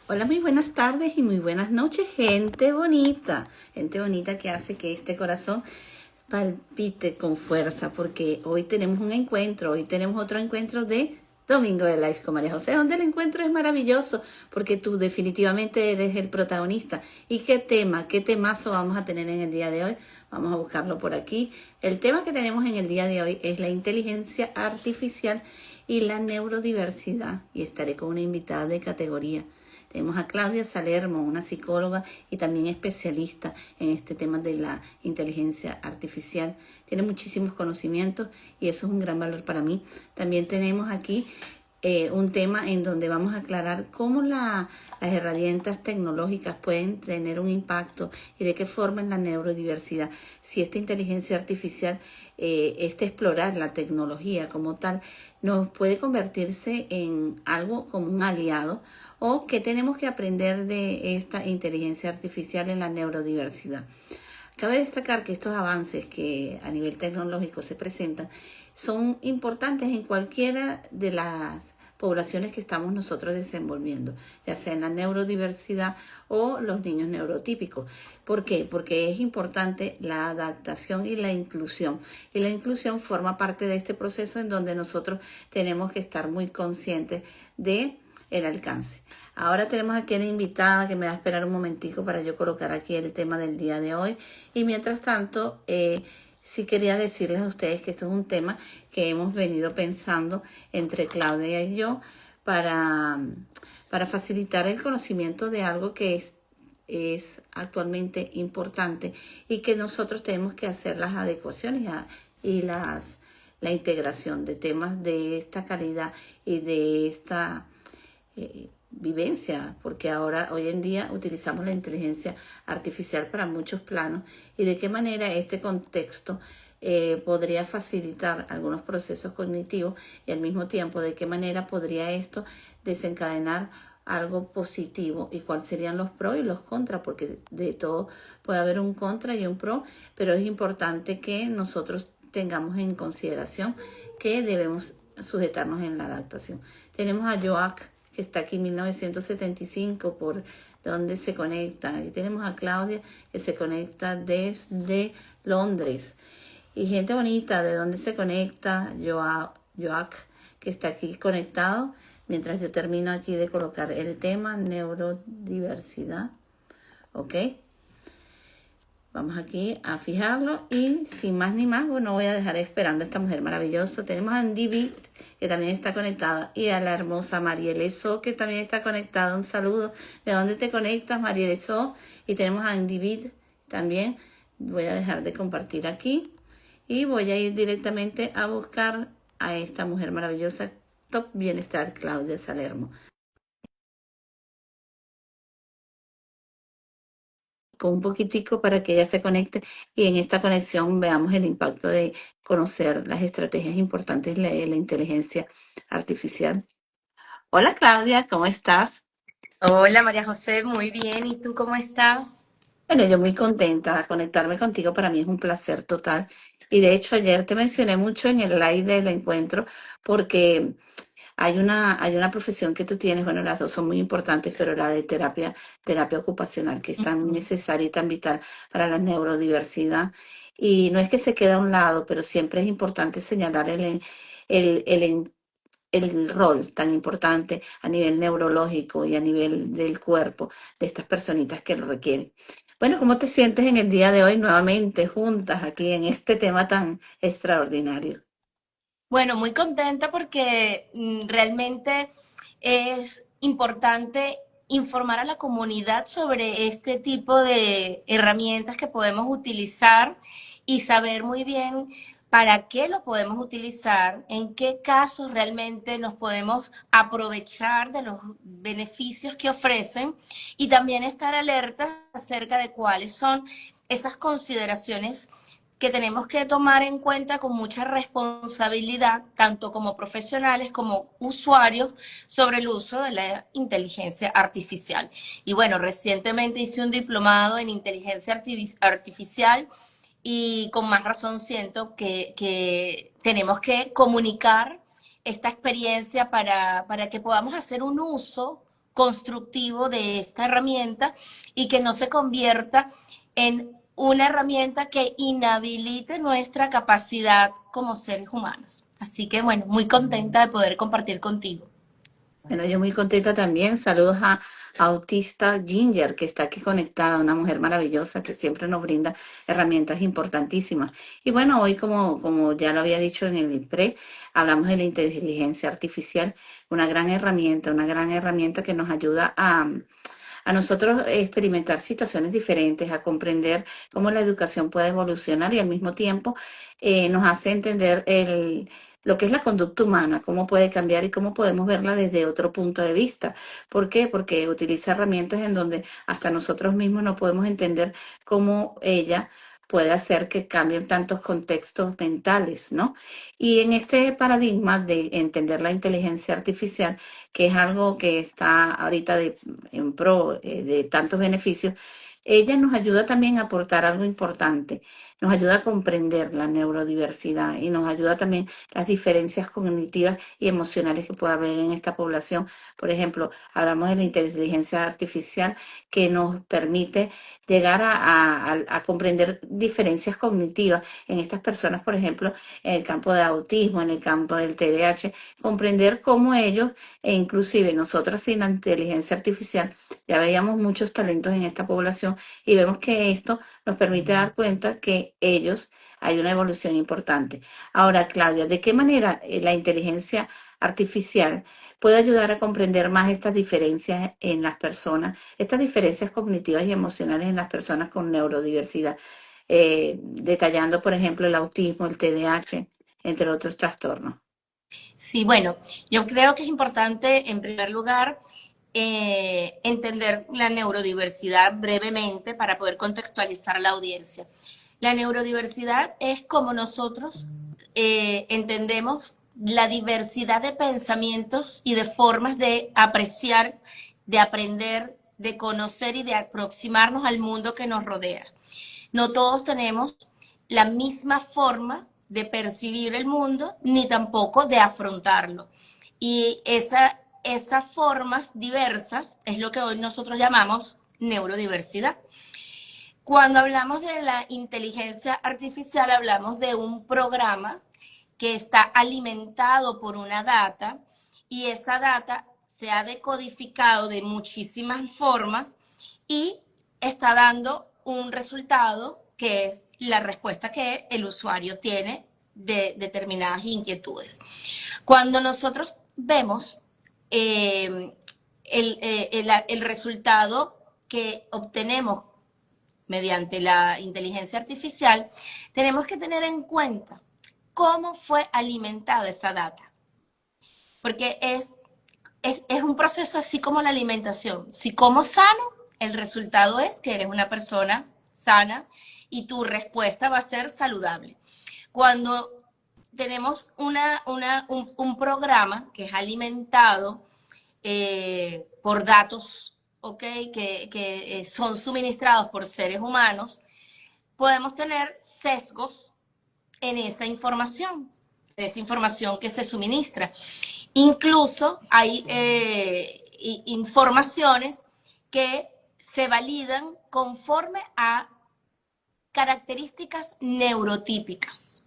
Hola, muy buenas tardes y muy buenas noches, gente bonita que hace que este corazón palpite con fuerza, porque hoy tenemos un encuentro, hoy tenemos otro encuentro de Domingo de Life con María José, donde el encuentro es maravilloso, porque tú definitivamente eres el protagonista. ¿Y qué temazo vamos a tener en el día de hoy? Vamos a buscarlo por aquí. El tema que tenemos en el día de hoy es la inteligencia artificial y la neurodiversidad, y estaré con una invitada de categoría. Tenemos a Claudia Salermo, una psicóloga y también especialista en este tema de la inteligencia artificial. Tiene muchísimos conocimientos y eso es un gran valor para mí. También tenemos aquí un tema en donde vamos a aclarar cómo las herramientas tecnológicas pueden tener un impacto y de qué forma en la neurodiversidad. Si esta inteligencia artificial, explorar la tecnología como tal, nos puede convertirse en algo como un aliado o qué tenemos que aprender de esta inteligencia artificial en la neurodiversidad. Cabe destacar que estos avances que a nivel tecnológico se presentan son importantes en cualquiera de las poblaciones que estamos nosotros desenvolviendo, ya sea en la neurodiversidad o los niños neurotípicos. ¿Por qué? Porque es importante la adaptación y la inclusión. Y la inclusión forma parte de este proceso en donde nosotros tenemos que estar muy conscientes de el alcance. Ahora tenemos aquí a la invitada que me va a esperar un momentico para yo colocar aquí el tema del día de hoy. Y mientras tanto, sí quería decirles a ustedes que esto es un tema que hemos venido pensando entre Claudia y yo para, para facilitar el conocimiento de algo que es actualmente importante y que nosotros tenemos que hacer las adecuaciones y la integración de temas de esta calidad y de esta vivencia, porque ahora hoy en día utilizamos la inteligencia artificial para muchos planos y de qué manera este contexto podría facilitar algunos procesos cognitivos y al mismo tiempo de qué manera podría esto desencadenar algo positivo y cuáles serían los pros y los contras, porque de todo puede haber un contra y un pro, pero es importante que nosotros tengamos en consideración que debemos sujetarnos en la adaptación. Tenemos a Joac, que está aquí en 1975, por donde se conecta. Aquí tenemos a Claudia, que se conecta desde Londres. Y gente bonita, ¿de dónde se conecta? Joac, que está aquí conectado. Mientras yo termino aquí de colocar el tema neurodiversidad. ¿Ok? Vamos aquí a fijarlo y sin más ni más, bueno, voy a dejar esperando a esta mujer maravillosa. Tenemos a Andy Beat, que también está conectada, y a la hermosa Marielle So, que también está conectada. Un saludo. ¿De dónde te conectas, Marielle So? Y tenemos a Andy Beat también. Voy a dejar de compartir aquí y voy a ir directamente a buscar a esta mujer maravillosa, Top Bienestar, Claudia Salermo. Con un poquitico para que ella se conecte y en esta conexión veamos el impacto de conocer las estrategias importantes de la inteligencia artificial. Hola Claudia, ¿cómo estás? Hola María José, muy bien. ¿Y tú cómo estás? Bueno, yo muy contenta. Conectarme contigo para mí es un placer total. Y de hecho ayer te mencioné mucho en el live del encuentro porque hay una profesión que tú tienes, bueno, las dos son muy importantes, pero la de terapia ocupacional, que es tan Ujú. necesaria y tan vital para la neurodiversidad. Y no es que se quede a un lado, pero siempre es importante señalar el, el, el rol tan importante a nivel neurológico y a nivel del cuerpo de estas personitas que lo requieren. Bueno, ¿cómo te sientes en el día de hoy nuevamente juntas aquí en este tema tan extraordinario? Bueno, muy contenta porque realmente es importante informar a la comunidad sobre este tipo de herramientas que podemos utilizar y saber muy bien para qué lo podemos utilizar, en qué casos realmente nos podemos aprovechar de los beneficios que ofrecen y también estar alertas acerca de cuáles son esas consideraciones que tenemos que tomar en cuenta con mucha responsabilidad, tanto como profesionales como usuarios, sobre el uso de la inteligencia artificial. Y bueno, recientemente hice un diplomado en inteligencia artificial y con más razón siento que tenemos que comunicar esta experiencia para que podamos hacer un uso constructivo de esta herramienta y que no se convierta en una herramienta que inhabilite nuestra capacidad como seres humanos. Así que bueno, muy contenta de poder compartir contigo. Bueno, yo muy contenta también. Saludos a Autista Ginger, que está aquí conectada, una mujer maravillosa que siempre nos brinda herramientas importantísimas. Y bueno, hoy, como ya lo había dicho en el pre, hablamos de la inteligencia artificial, una gran herramienta que nos ayuda a nosotros experimentar situaciones diferentes, a comprender cómo la educación puede evolucionar y al mismo tiempo nos hace entender lo que es la conducta humana, cómo puede cambiar y cómo podemos verla desde otro punto de vista. ¿Por qué? Porque utiliza herramientas en donde hasta nosotros mismos no podemos entender cómo ella puede hacer que cambien tantos contextos mentales, ¿no? Y en este paradigma de entender la inteligencia artificial, que es algo que está ahorita en pro de tantos beneficios, ella nos ayuda también a aportar algo importante, nos ayuda a comprender la neurodiversidad y nos ayuda también las diferencias cognitivas y emocionales que puede haber en esta población. Por ejemplo, hablamos de la inteligencia artificial que nos permite llegar a comprender diferencias cognitivas en estas personas, por ejemplo, en el campo de autismo, en el campo del TDAH, comprender cómo ellos, e inclusive nosotras sin la inteligencia artificial, ya veíamos muchos talentos en esta población y vemos que esto nos permite dar cuenta que ellos hay una evolución importante. Ahora, Claudia, ¿de qué manera la inteligencia artificial puede ayudar a comprender más estas diferencias en las personas, estas diferencias cognitivas y emocionales en las personas con neurodiversidad? Detallando, por ejemplo, el autismo, el TDAH, entre otros trastornos. Sí, bueno, yo creo que es importante, en primer lugar, entender la neurodiversidad brevemente para poder contextualizar a la audiencia. La neurodiversidad es como nosotros entendemos la diversidad de pensamientos y de formas de apreciar, de aprender, de conocer y de aproximarnos al mundo que nos rodea. No todos tenemos la misma forma de percibir el mundo ni tampoco de afrontarlo. Y esas formas diversas es lo que hoy nosotros llamamos neurodiversidad. Cuando hablamos de la inteligencia artificial, hablamos de un programa que está alimentado por una data y esa data se ha decodificado de muchísimas formas y está dando un resultado que es la respuesta que el usuario tiene de determinadas inquietudes. Cuando nosotros vemos el resultado que obtenemos mediante la inteligencia artificial, tenemos que tener en cuenta cómo fue alimentada esa data. Porque es un proceso así como la alimentación. Si como sano, el resultado es que eres una persona sana y tu respuesta va a ser saludable. Cuando tenemos un programa que es alimentado por datos, ¿okay? que son suministrados por seres humanos, podemos tener sesgos en esa información que se suministra. Incluso hay informaciones que se validan conforme a características neurotípicas.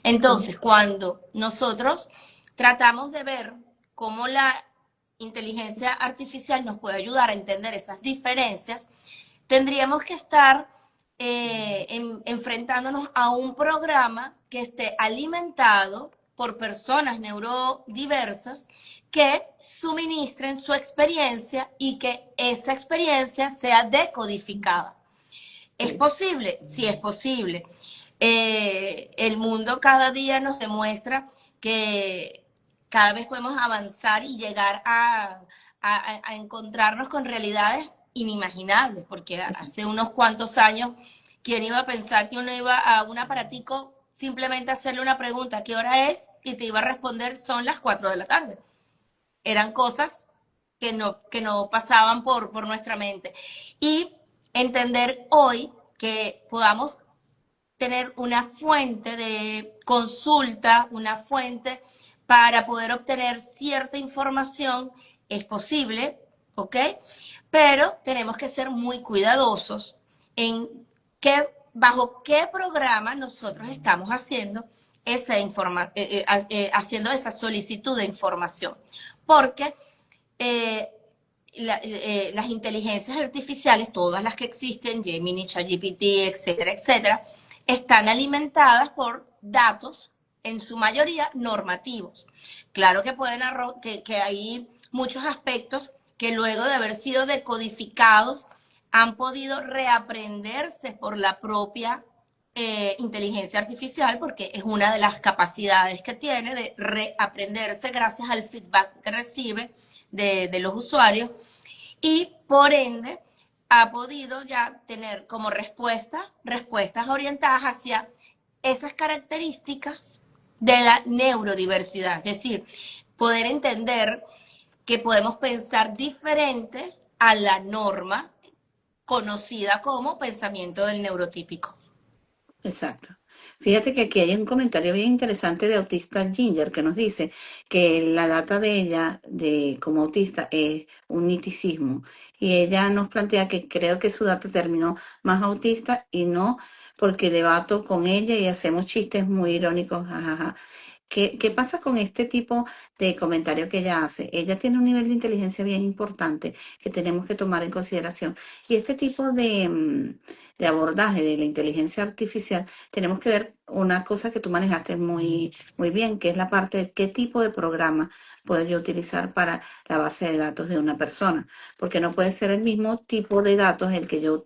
Entonces, cuando nosotros tratamos de ver cómo la inteligencia artificial nos puede ayudar a entender esas diferencias, tendríamos que estar enfrentándonos a un programa que esté alimentado por personas neurodiversas que suministren su experiencia y que esa experiencia sea decodificada. ¿Es posible? Sí, es posible. El mundo cada día nos demuestra que cada vez podemos avanzar y llegar a encontrarnos con realidades inimaginables, porque hace unos cuantos años, ¿quién iba a pensar que uno iba a un aparatico simplemente a hacerle una pregunta, ¿qué hora es? Y te iba a responder, son las 4 de la tarde. Eran cosas que no pasaban por nuestra mente. Y entender hoy que podamos tener una fuente de consulta, una fuente para poder obtener cierta información, es posible, ¿ok? Pero tenemos que ser muy cuidadosos en qué, bajo qué programa nosotros estamos haciendo haciendo esa solicitud de información. Porque eh, las inteligencias artificiales, todas las que existen, Gemini, ChatGPT, etcétera, etcétera, están alimentadas por datos, en su mayoría normativos. Claro que que hay muchos aspectos que luego de haber sido decodificados han podido reaprenderse por la propia inteligencia artificial, porque es una de las capacidades que tiene de reaprenderse gracias al feedback que recibe de los usuarios, y por ende ha podido ya tener como respuestas orientadas hacia esas características de la neurodiversidad, es decir, poder entender que podemos pensar diferente a la norma conocida como pensamiento del neurotípico. Exacto. Fíjate que aquí hay un comentario bien interesante de autista Ginger que nos dice que la data de ella de como autista es un niticismo y ella nos plantea que creo que su data terminó más autista y no porque debato con ella y hacemos chistes muy irónicos, jajaja. ¿Qué pasa con este tipo de comentario que ella hace? Ella tiene un nivel de inteligencia bien importante que tenemos que tomar en consideración. Y este tipo de abordaje de la inteligencia artificial, tenemos que ver una cosa que tú manejaste muy bien, que es la parte de qué tipo de programa puedo yo utilizar para la base de datos de una persona. Porque no puede ser el mismo tipo de datos el que yo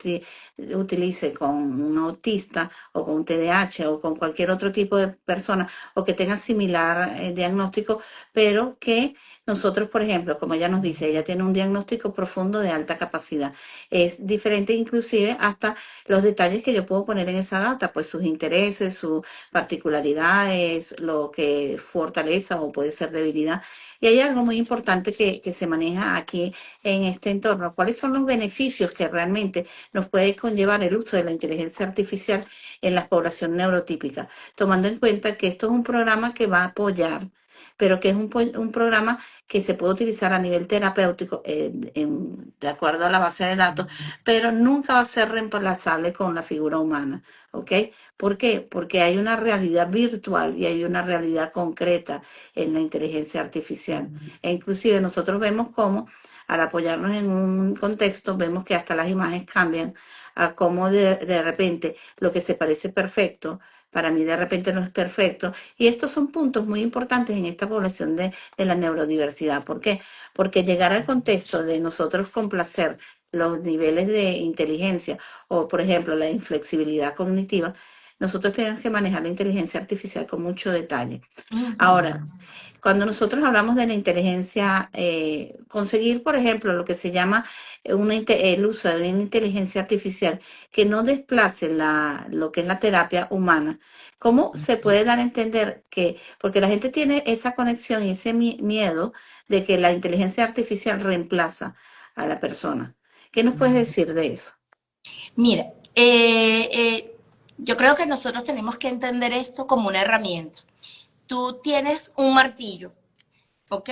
utilice con un autista o con un TDAH o con cualquier otro tipo de persona o que tenga similar diagnóstico, pero que nosotros, por ejemplo, como ella nos dice, ella tiene un diagnóstico profundo de alta capacidad. Es diferente inclusive hasta los detalles que yo puedo poner en esa data, pues sus intereses, sus particularidades, lo que fortaleza o puede ser debilidad. Y hay algo muy importante que se maneja aquí en este entorno. ¿Cuáles son los beneficios que realmente nos puede conllevar el uso de la inteligencia artificial en la población neurotípica? Tomando en cuenta que esto es un programa que va a apoyar, pero que es un programa que se puede utilizar a nivel terapéutico de acuerdo a la base de datos, pero nunca va a ser reemplazable con la figura humana, ¿ok? ¿Por qué? Porque hay una realidad virtual y hay una realidad concreta en la inteligencia artificial. E inclusive nosotros vemos cómo al apoyarnos en un contexto, vemos que hasta las imágenes cambian a cómo de repente lo que se parece perfecto para mí de repente no es perfecto. Y estos son puntos muy importantes en esta población de la neurodiversidad. ¿Por qué? Porque llegar al contexto de nosotros complacer los niveles de inteligencia o, por ejemplo, la inflexibilidad cognitiva, nosotros tenemos que manejar la inteligencia artificial con mucho detalle. Ahora, cuando nosotros hablamos de la inteligencia, conseguir, por ejemplo, lo que se llama el uso de una inteligencia artificial que no desplace lo que es la terapia humana, ¿cómo se puede dar a entender que, porque la gente tiene esa conexión y ese miedo de que la inteligencia artificial reemplaza a la persona? ¿Qué nos puedes decir de eso? Mira, yo creo que nosotros tenemos que entender esto como una herramienta. Tú tienes un martillo, ¿ok?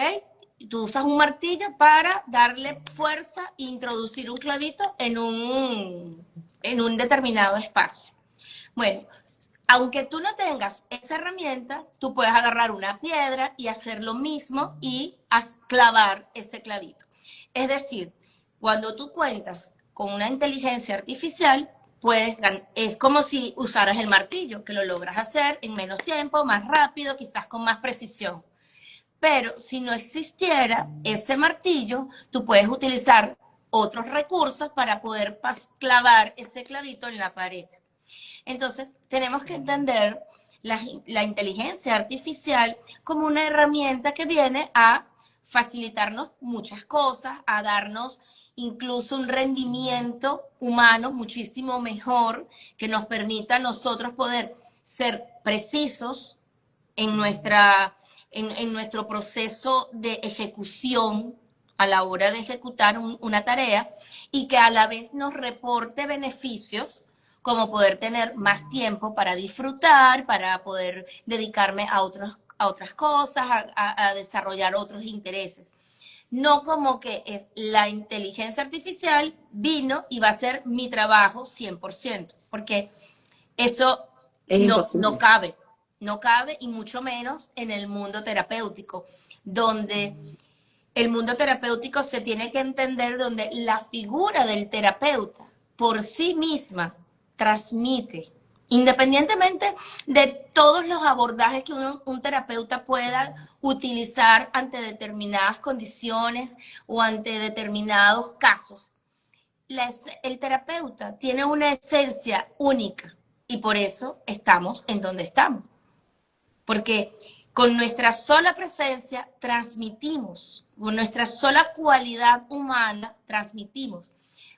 Tú usas un martillo para darle fuerza e introducir un clavito en un determinado espacio. Bueno, aunque tú no tengas esa herramienta, tú puedes agarrar una piedra y hacer lo mismo y clavar ese clavito. Es decir, cuando tú cuentas con una inteligencia artificial, es como si usaras el martillo, que lo logras hacer en menos tiempo, más rápido, quizás con más precisión. Pero si no existiera ese martillo, tú puedes utilizar otros recursos para poder clavar ese clavito en la pared. Entonces, tenemos que entender la inteligencia artificial como una herramienta que viene a facilitarnos muchas cosas, a darnos incluso un rendimiento humano muchísimo mejor, que nos permita a nosotros poder ser precisos en, en nuestro proceso de ejecución a la hora de ejecutar una tarea, y que a la vez nos reporte beneficios como poder tener más tiempo para disfrutar, para poder dedicarme a otras cosas, a desarrollar otros intereses. no como que es la inteligencia artificial vino y va a hacer mi trabajo 100%, porque eso Es no imposible. cabe, no cabe y mucho menos en el mundo terapéutico, donde el mundo terapéutico se tiene que entender donde la figura del terapeuta por sí misma transmite, independientemente de todos los abordajes que un terapeuta pueda utilizar ante determinadas condiciones o ante determinados casos. El terapeuta tiene una esencia única y por eso estamos en donde estamos. Porque con nuestra sola presencia transmitimos, con nuestra sola cualidad humana transmitimos,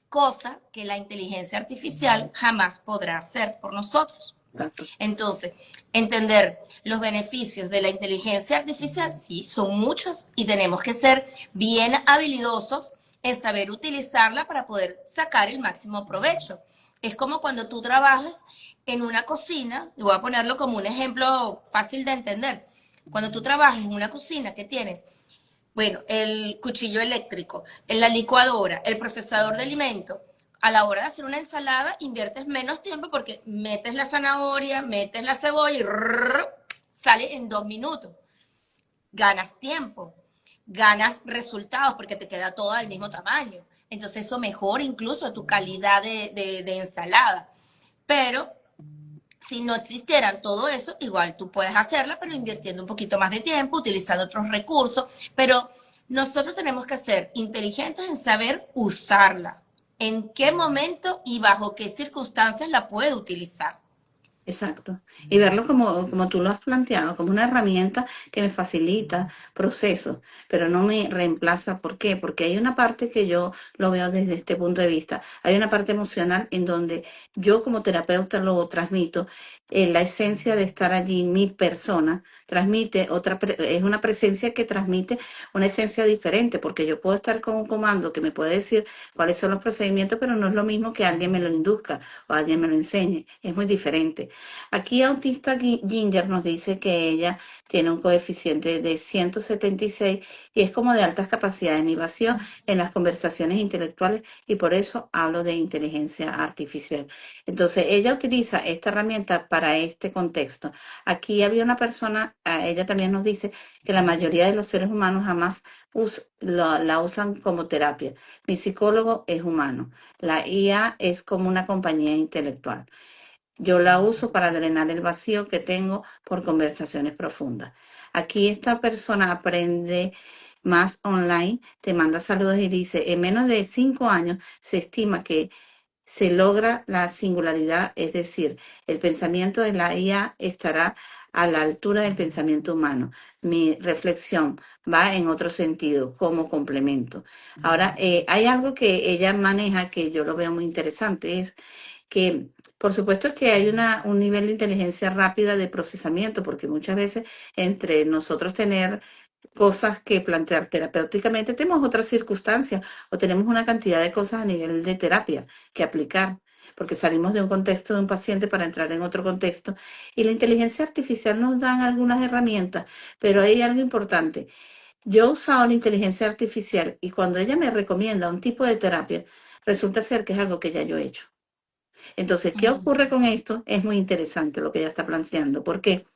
cosa que la inteligencia artificial jamás podrá hacer por nosotros. Exacto. Entonces, entender los beneficios de la inteligencia artificial, sí, son muchos y tenemos que ser bien habilidosos en saber utilizarla para poder sacar el máximo provecho. Es como cuando tú trabajas en una cocina, y voy a ponerlo como un ejemplo fácil de entender. Cuando tú trabajas en una cocina que tienes, bueno, el cuchillo eléctrico, en la licuadora, el procesador de alimentos, a la hora de hacer una ensalada inviertes menos tiempo porque metes la zanahoria, metes la cebolla y sale en 2 minutos. Ganas tiempo, ganas resultados porque te queda todo del mismo tamaño. Entonces eso mejora incluso tu calidad de ensalada. Pero si no existieran todo eso, igual tú puedes hacerla, pero invirtiendo un poquito más de tiempo, utilizando otros recursos. Pero nosotros tenemos que ser inteligentes en saber usarla, en qué momento y bajo qué circunstancias la puedo utilizar. Exacto. Y verlo como tú lo has planteado, como una herramienta que me facilita procesos, pero no me reemplaza. ¿Por qué? Porque hay una parte que yo lo veo desde este punto de vista. Hay una parte emocional en donde yo como terapeuta lo transmito. La esencia de estar allí, mi persona, transmite es una presencia que transmite una esencia diferente, porque yo puedo estar con un comando que me puede decir cuáles son los procedimientos, pero no es lo mismo que alguien me lo induzca o alguien me lo enseñe. Es muy diferente. Aquí Autista Ginger nos dice que ella tiene un coeficiente de 176 y es como de altas capacidades. Mi vacío en las conversaciones intelectuales y por eso hablo de inteligencia artificial. Entonces, ella utiliza esta herramienta para este contexto. Aquí había una persona, ella también nos dice que la mayoría de los seres humanos jamás la usan como terapia. Mi psicólogo es humano. La IA es como una compañía intelectual. Yo la uso para drenar el vacío que tengo por conversaciones profundas. Aquí esta persona aprende más online, te manda saludos y dice, en menos de 5 años se estima que se logra la singularidad, es decir, el pensamiento de la IA estará a la altura del pensamiento humano. Mi reflexión va en otro sentido, como complemento. Ahora, hay algo que ella maneja que yo lo veo muy interesante, es que por supuesto que hay un nivel de inteligencia rápida de procesamiento, porque muchas veces entre nosotros tener cosas que plantear terapéuticamente, tenemos otras circunstancias o tenemos una cantidad de cosas a nivel de terapia que aplicar, porque salimos de un contexto de un paciente para entrar en otro contexto. Y la inteligencia artificial nos dan algunas herramientas, pero hay algo importante. Yo he usado la inteligencia artificial y cuando ella me recomienda un tipo de terapia, resulta ser que es algo que ya yo he hecho. Entonces, ¿qué ocurre con esto? Es muy interesante lo que ella está planteando. ¿Por qué?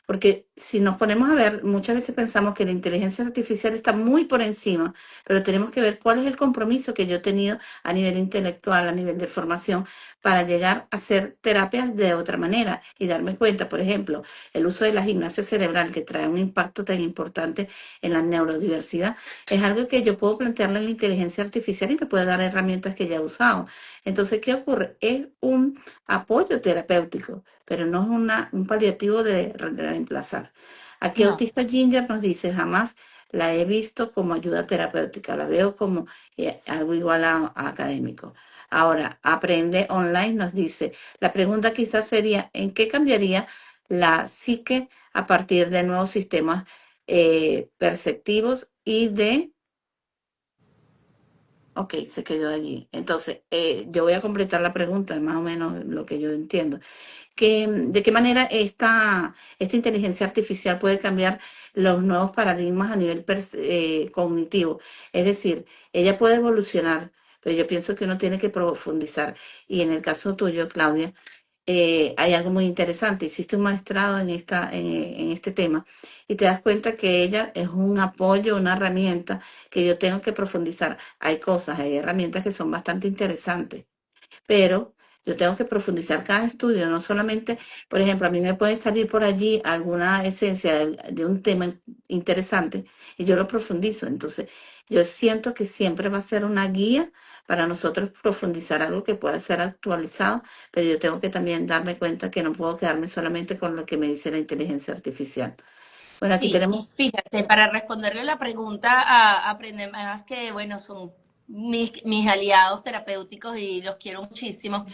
Porque si nos ponemos a ver, muchas veces pensamos que la inteligencia artificial está muy por encima, pero tenemos que ver cuál es el compromiso que yo he tenido a nivel intelectual, a nivel de formación, para llegar a hacer terapias de otra manera y darme cuenta, por ejemplo, el uso de la gimnasia cerebral que trae un impacto tan importante en la neurodiversidad, es algo que yo puedo plantearle en la inteligencia artificial y me puede dar herramientas que ya he usado. Entonces, ¿qué ocurre? Es un apoyo terapéutico, pero no es un paliativo de reemplazar. Aquí No, Autista Ginger nos dice, jamás la he visto como ayuda terapéutica, la veo como algo igual a académico. Ahora, aprende online nos dice, la pregunta quizás sería, ¿en qué cambiaría la psique a partir de nuevos sistemas perceptivos y de Ok, se quedó allí. Entonces, yo voy a completar la pregunta, más o menos lo que yo entiendo. ¿De qué manera esta inteligencia artificial puede cambiar los nuevos paradigmas a nivel cognitivo? Es decir, ella puede evolucionar, pero yo pienso que uno tiene que profundizar. Y en el caso tuyo, Claudia, hay algo muy interesante. Hiciste un maestrado en este tema y te das cuenta que ella es un apoyo, una herramienta que yo tengo que profundizar. Hay cosas, hay herramientas que son bastante interesantes, pero yo tengo que profundizar cada estudio, no solamente, por ejemplo, a mí me puede salir por allí alguna esencia de un tema interesante y yo lo profundizo. Entonces, yo siento que siempre va a ser una guía para nosotros profundizar algo que pueda ser actualizado, pero yo tengo que también darme cuenta que no puedo quedarme solamente con lo que me dice la inteligencia artificial. Bueno, aquí Sí, tenemos, fíjate, para responderle la pregunta a Aprender Más, que bueno, son mis aliados terapéuticos y los quiero muchísimo.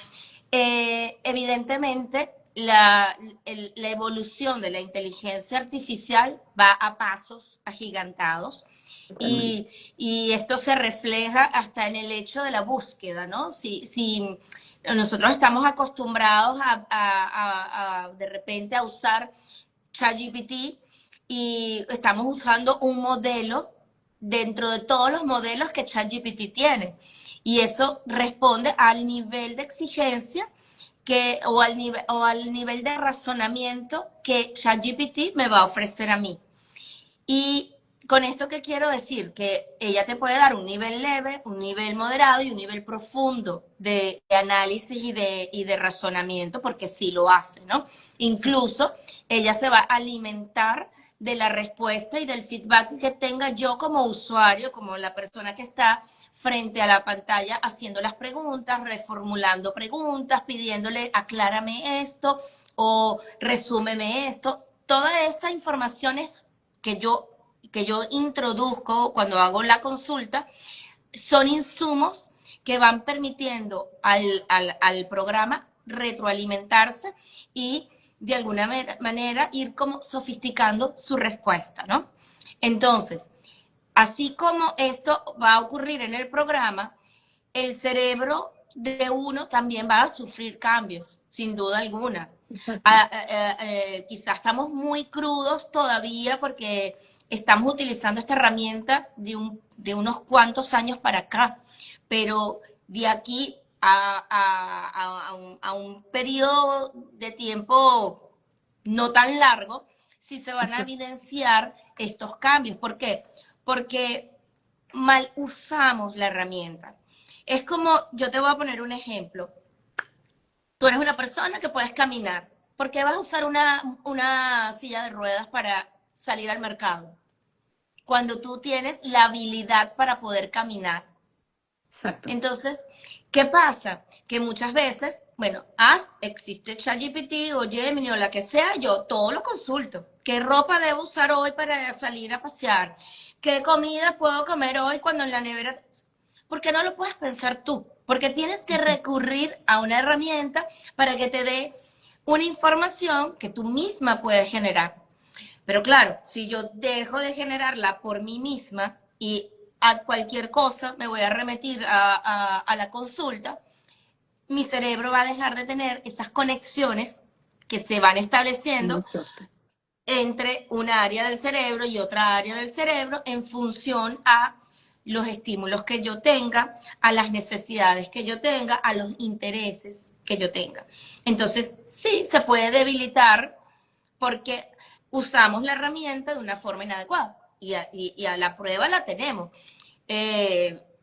Evidentemente, la evolución de la inteligencia artificial va a pasos agigantados totalmente, y, y esto se refleja hasta en el hecho de la búsqueda, ¿no? Si nosotros estamos acostumbrados de repente a usar ChatGPT y estamos usando un modelo dentro de todos los modelos que ChatGPT tiene. Y eso responde al nivel de exigencia o al nivel de razonamiento que ChatGPT me va a ofrecer a mí. Y con esto que quiero decir, que ella te puede dar un nivel leve, un nivel moderado y un nivel profundo de análisis y de razonamiento, porque sí lo hace, ¿no? Incluso ella se va a alimentar de la respuesta y del feedback que tenga yo como usuario, como la persona que está frente a la pantalla haciendo las preguntas, reformulando preguntas, pidiéndole aclárame esto o resúmeme esto. Toda esa información es que yo introduzco cuando hago la consulta son insumos que van permitiendo al programa retroalimentarse y de alguna manera ir como sofisticando su respuesta, ¿no? Entonces, así como esto va a ocurrir en el programa, el cerebro de uno también va a sufrir cambios, sin duda alguna. exacto. Quizás estamos muy crudos todavía porque estamos utilizando esta herramienta de unos cuantos años para acá, pero de aquí a un periodo de tiempo no tan largo, sí se van a Exacto. evidenciar estos cambios. ¿Por qué? Porque mal usamos la herramienta. Es como, yo te voy a poner un ejemplo. Tú eres una persona que puedes caminar. ¿Por qué vas a usar una silla de ruedas para salir al mercado? Cuando tú tienes la habilidad para poder caminar. Exacto. Entonces, ¿qué pasa? Que muchas veces, bueno, existe ChatGPT o Gemini o la que sea, yo todo lo consulto. ¿Qué ropa debo usar hoy para salir a pasear? ¿Qué comida puedo comer hoy cuando en la nevera? ¿Por qué no lo puedes pensar tú? Porque tienes que Exacto. recurrir a una herramienta para que te dé una información que tú misma puedes generar. Pero claro, si yo dejo de generarla por mí misma y a cualquier cosa me voy a remitir a la consulta, mi cerebro va a dejar de tener esas conexiones que se van Muy estableciendo cierto. entre una área del cerebro y otra área del cerebro en función a los estímulos que yo tenga, a las necesidades que yo tenga, a los intereses que yo tenga. Entonces, sí, se puede debilitar porque usamos la herramienta de una forma inadecuada y a la prueba la tenemos.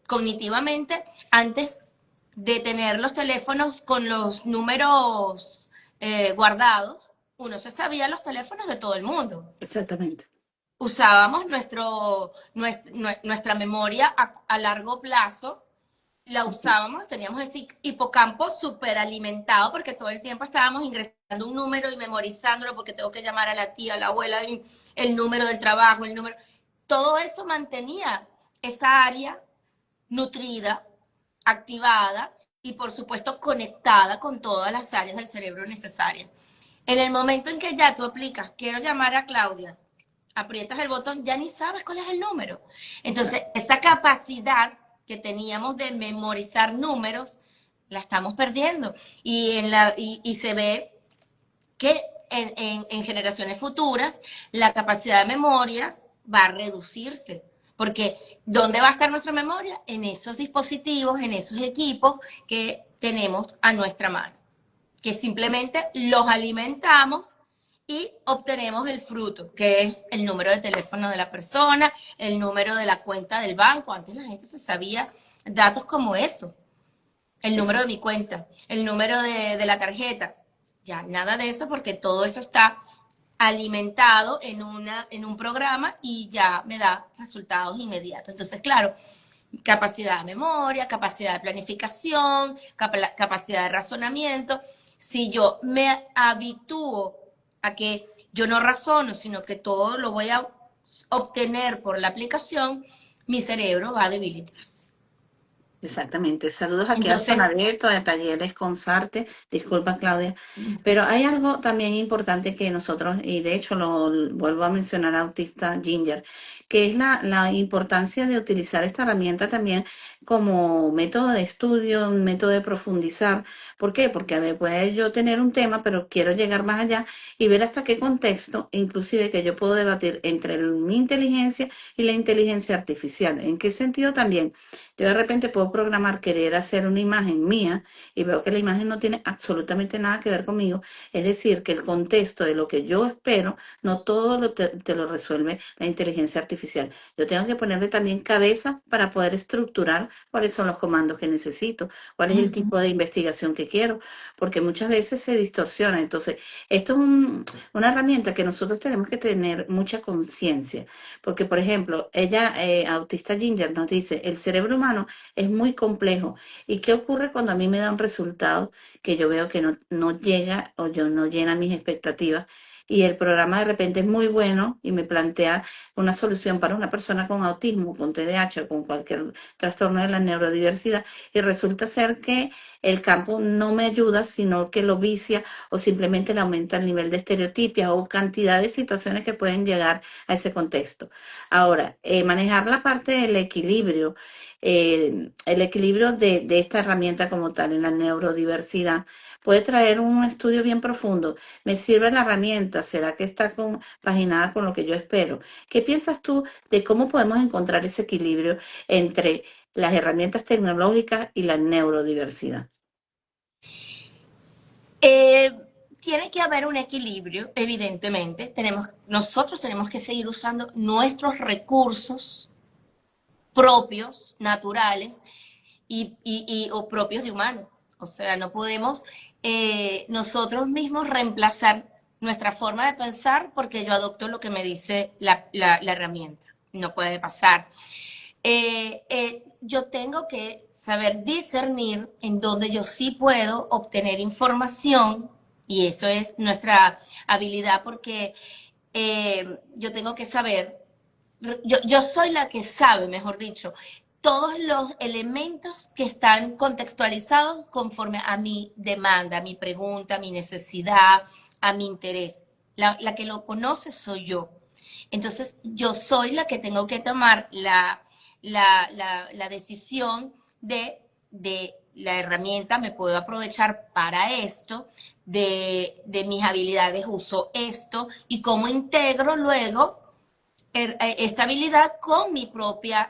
Cognitivamente, antes de tener los teléfonos con los números guardados, uno se sabía los teléfonos de todo el mundo. Exactamente. Usábamos nuestra memoria a largo plazo, la Así. usábamos, teníamos ese hipocampo súper alimentado porque todo el tiempo estábamos ingresando un número y memorizándolo porque tengo que llamar a la tía, a la abuela, el número del trabajo, el número. Todo eso mantenía esa área nutrida, activada y por supuesto conectada con todas las áreas del cerebro necesarias. En el momento en que ya tú aplicas, quiero llamar a Claudia, aprietas el botón, ya ni sabes cuál es el número. Entonces, Exacto. esa capacidad que teníamos de memorizar números, la estamos perdiendo. Y se ve que en generaciones futuras la capacidad de memoria va a reducirse. Porque ¿dónde va a estar nuestra memoria? En esos dispositivos, en esos equipos que tenemos a nuestra mano, que simplemente los alimentamos y obtenemos el fruto, que es el número de teléfono de la persona, el número de la cuenta del banco. Antes la gente se sabía datos como eso, el número de mi cuenta, el número de la tarjeta. Ya nada de eso, porque todo eso está alimentado en un programa y ya me da resultados inmediatos. Entonces, claro, capacidad de memoria, capacidad de planificación, capacidad de razonamiento. Si yo me habitúo a que yo no razono, sino que todo lo voy a obtener por la aplicación, mi cerebro va a debilitarse. Exactamente. Saludos aquí a Entonces, Sonareto, de Talleres Consarte. Disculpa, Claudia. Pero hay algo también importante que nosotros, y de hecho lo vuelvo a mencionar a Autista Ginger, que es la importancia de utilizar esta herramienta también como método de estudio, un método de profundizar. ¿Por qué? Porque a ver, puede yo tener un tema, pero quiero llegar más allá y ver hasta qué contexto, inclusive que yo puedo debatir entre mi inteligencia y la inteligencia artificial. ¿En qué sentido también? Yo de repente puedo programar querer hacer una imagen mía y veo que la imagen no tiene absolutamente nada que ver conmigo. Es decir, que el contexto de lo que yo espero, no todo te lo resuelve la inteligencia artificial. Yo tengo que ponerle también cabeza para poder estructurar cuáles son los comandos que necesito, cuál es el tipo de investigación que quiero, porque muchas veces se distorsiona. Entonces, esto es una herramienta que nosotros tenemos que tener mucha conciencia, porque, por ejemplo, ella, Autista Ginger, nos dice, el cerebro humano es muy complejo. ¿Y qué ocurre cuando a mí me da un resultado que yo veo que no llega o yo no llena mis expectativas? Y el programa de repente es muy bueno y me plantea una solución para una persona con autismo, con TDAH o con cualquier trastorno de la neurodiversidad y resulta ser que el campo no me ayuda, sino que lo vicia o simplemente le aumenta el nivel de estereotipia o cantidad de situaciones que pueden llegar a ese contexto. Ahora, manejar la parte del equilibrio, el equilibrio de esta herramienta como tal en la neurodiversidad puede traer un estudio bien profundo. ¿Me sirve la herramienta? ¿Será que está compaginada con lo que yo espero? ¿Qué piensas tú de cómo podemos encontrar ese equilibrio entre las herramientas tecnológicas y la neurodiversidad? eh, tiene que haber un equilibrio, evidentemente. Nosotros tenemos que seguir usando nuestros recursos propios, naturales o propios de humano. O sea, no podemos nosotros mismos reemplazar nuestra forma de pensar porque yo adopto lo que me dice la herramienta. No puede pasar. Yo tengo que saber discernir en donde yo sí puedo obtener información y eso es nuestra habilidad porque yo tengo que saber, yo soy la que sabe, mejor dicho, todos los elementos que están contextualizados conforme a mi demanda, a mi pregunta, a mi necesidad, a mi interés. La que lo conoce soy yo. Entonces, yo soy la que tengo que tomar la decisión de la herramienta, me puedo aprovechar para esto, de mis habilidades uso esto y cómo integro luego esta habilidad con mis propias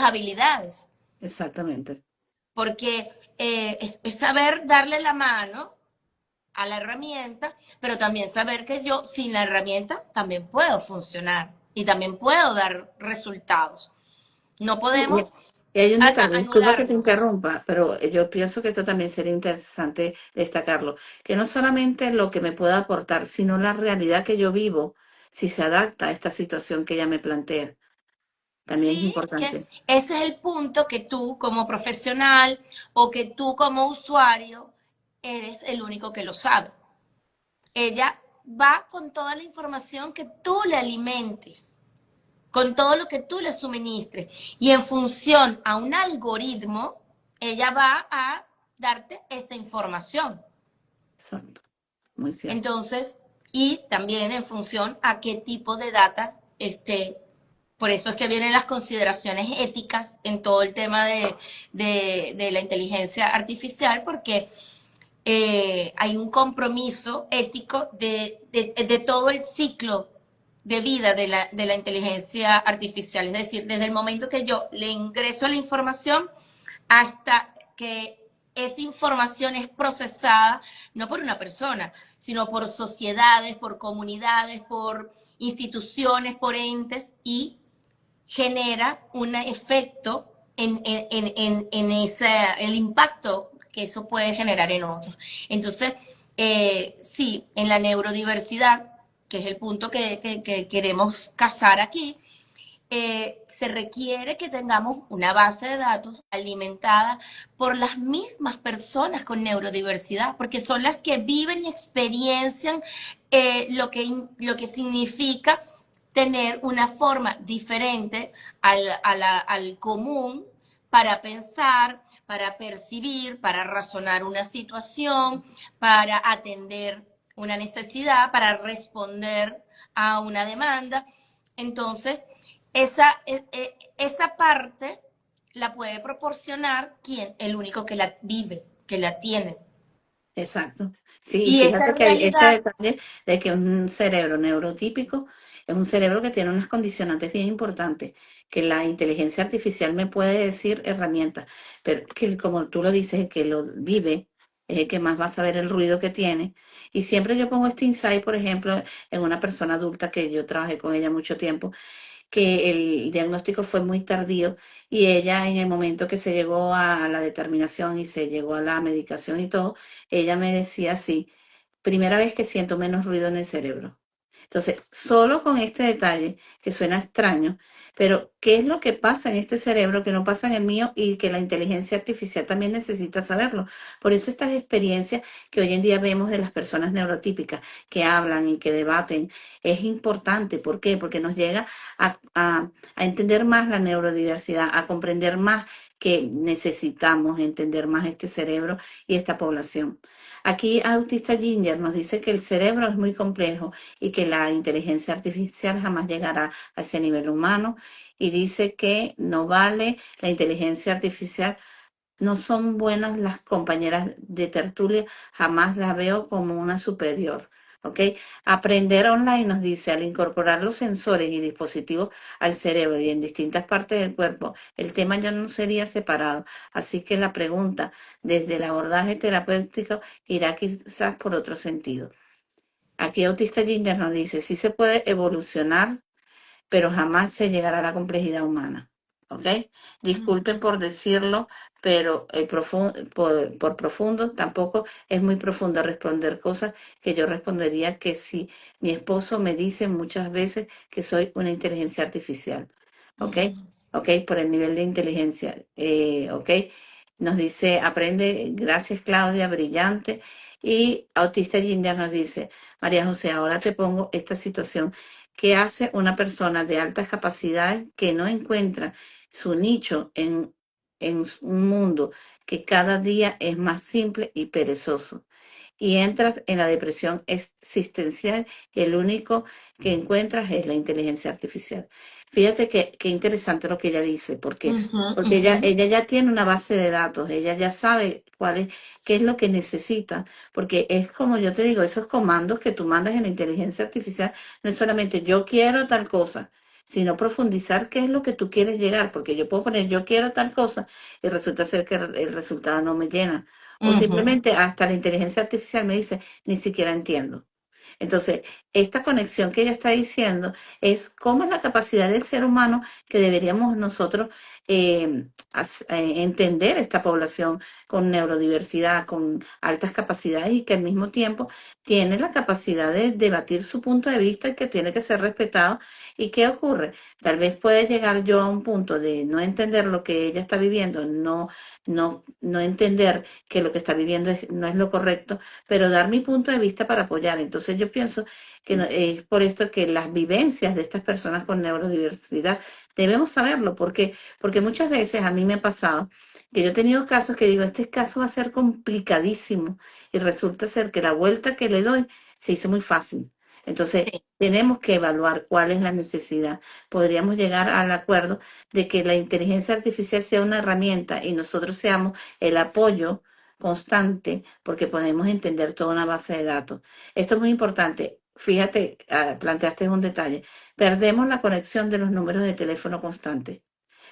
habilidades. Exactamente. Porque es saber darle la mano a la herramienta, pero también saber que yo sin la herramienta también puedo funcionar y también puedo dar resultados. No Y podemos y hay un detalle, disculpa que te anularnos. interrumpa, pero yo pienso que esto también sería interesante destacarlo, que no solamente lo que me pueda aportar, sino la realidad que yo vivo, si se adapta a esta situación que ella me plantea, también es Sí, es que importante. ese es el punto que tú como profesional o que tú como usuario eres el único que lo sabe. Ella va con toda la información que tú le alimentes, con todo lo que tú le suministres. Y en función a un algoritmo, ella va a darte esa información. Exacto, muy cierto. Entonces, y también en función a qué tipo de data esté. Por eso es que vienen las consideraciones éticas en todo el tema de la inteligencia artificial, porque hay un compromiso ético de todo el ciclo de vida de la inteligencia artificial. Es decir, desde el momento que yo le ingreso la información hasta que esa información es procesada no por una persona, sino por sociedades, por comunidades, por instituciones, por entes, y genera un efecto el impacto que eso puede generar en otros. Entonces, sí, en la neurodiversidad, que es el punto que queremos casar aquí, se requiere que tengamos una base de datos alimentada por las mismas personas con neurodiversidad, porque son las que viven y experiencian lo que significa tener una forma diferente al común para pensar, para percibir, para razonar una situación, para atender una necesidad, para responder a una demanda. Entonces, esa parte la puede proporcionar quien, el único que la vive, que la tiene. Exacto. Sí, y Y esa fíjate que ese realidad, detalle de que un cerebro neurotípico es un cerebro que tiene unas condicionantes bien importantes, que la inteligencia artificial me puede decir herramientas, pero que como tú lo dices, el que lo vive es el que más va a saber el ruido que tiene. Y siempre yo pongo este insight, por ejemplo, en una persona adulta que yo trabajé con ella mucho tiempo, que el diagnóstico fue muy tardío y ella en el momento que se llegó a la determinación y se llegó a la medicación y todo, ella me decía así, primera vez que siento menos ruido en el cerebro. Entonces, solo con este detalle, que suena extraño, pero ¿qué es lo que pasa en este cerebro que no pasa en el mío y que la inteligencia artificial también necesita saberlo? Por eso estas experiencias que hoy en día vemos de las personas neurotípicas que hablan y que debaten es importante. ¿Por qué? Porque nos llega a entender más la neurodiversidad, a comprender más que necesitamos entender más este cerebro y esta población. Aquí Autista Ginger nos dice que el cerebro es muy complejo y que la inteligencia artificial jamás llegará a ese nivel humano y dice que no vale la inteligencia artificial. No son buenas las compañeras de tertulia, jamás las veo como una superior. ¿Ok? Aprender online nos dice, al incorporar los sensores y dispositivos al cerebro y en distintas partes del cuerpo, el tema ya no sería separado. Así que la pregunta desde el abordaje terapéutico irá quizás por otro sentido. Aquí Autista Ginger nos dice, sí se puede evolucionar, pero jamás se llegará a la complejidad humana. ¿Ok? Disculpen por decirlo, pero por profundo tampoco es muy profundo responder cosas que yo respondería que si mi esposo me dice muchas veces que soy una inteligencia artificial. ¿Ok? ¿Ok? Por el nivel de inteligencia. ¿Ok? Nos dice, aprende, gracias Claudia, brillante. Y Autista Ginger nos dice, María José, ahora te pongo esta situación. ¿Qué hace una persona de altas capacidades que no encuentra su nicho en un mundo que cada día es más simple y perezoso? Y entras en la depresión existencial y el único que encuentras es la inteligencia artificial. Fíjate qué interesante lo que ella dice, porque, uh-huh, porque ella, uh-huh. ella ya tiene una base de datos, ella ya sabe qué es lo que necesita, porque es como yo te digo, esos comandos que tú mandas en la inteligencia artificial, no es solamente yo quiero tal cosa, sino profundizar qué es lo que tú quieres llegar, porque yo puedo poner yo quiero tal cosa y resulta ser que el resultado no me llena. O Uh-huh. simplemente hasta la inteligencia artificial me dice, ni siquiera entiendo. Entonces, esta conexión que ella está diciendo es cómo es la capacidad del ser humano que deberíamos nosotros entender esta población con neurodiversidad, con altas capacidades y que al mismo tiempo tiene la capacidad de debatir su punto de vista y que tiene que ser respetado. ¿Y qué ocurre? Tal vez puede llegar yo a un punto de no entender lo que ella está viviendo, no entender que lo que está viviendo no es lo correcto, pero dar mi punto de vista para apoyar. Entonces yo pienso que es por esto que las vivencias de estas personas con neurodiversidad debemos saberlo, porque muchas veces a mí me ha pasado que yo he tenido casos que digo, este caso va a ser complicadísimo y resulta ser que la vuelta que le doy se hizo muy fácil. Entonces, Sí. tenemos que evaluar cuál es la necesidad. Podríamos llegar al acuerdo de que la inteligencia artificial sea una herramienta y nosotros seamos el apoyo constante porque podemos entender toda una base de datos. Esto es muy importante. Fíjate, planteaste un detalle. Perdemos la conexión de los números de teléfono constantes.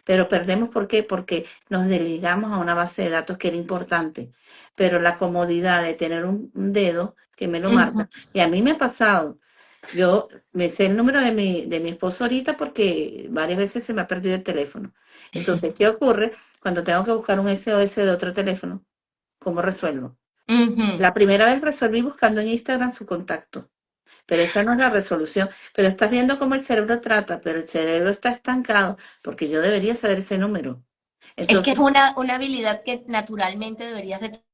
Pero perdemos, ¿por qué? Porque nos desligamos a una base de datos que era importante. Pero la comodidad de tener un dedo que me lo Ujú. marca. Y a mí me ha pasado. Yo me sé el número de mi esposo ahorita porque varias veces se me ha perdido el teléfono. Entonces, ¿qué ocurre cuando tengo que buscar un SOS de otro teléfono? ¿Cómo resuelvo? Ujú. La primera vez resolví buscando en Instagram su contacto, pero esa no es la resolución. Pero estás viendo cómo el cerebro trata, pero el cerebro está estancado porque yo debería saber ese número. Es que es Entonces, una habilidad que naturalmente deberías de tener.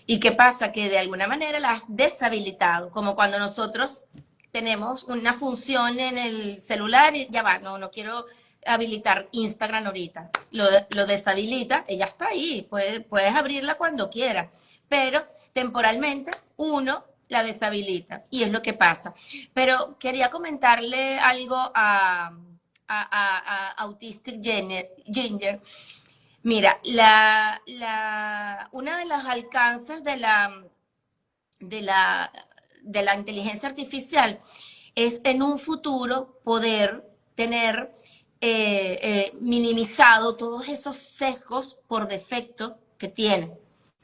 ¿Y qué pasa? Que de alguna manera la has deshabilitado, como cuando nosotros tenemos una función en el celular y ya va, no quiero habilitar Instagram ahorita. Lo deshabilita, ella está ahí, puedes abrirla cuando quieras, pero temporalmente uno la deshabilita y es lo que pasa. Pero quería comentarle algo a Autistic Ginger. Mira, una de los alcances de la, de la inteligencia artificial es en un futuro poder tener minimizado todos esos sesgos por defecto que tiene,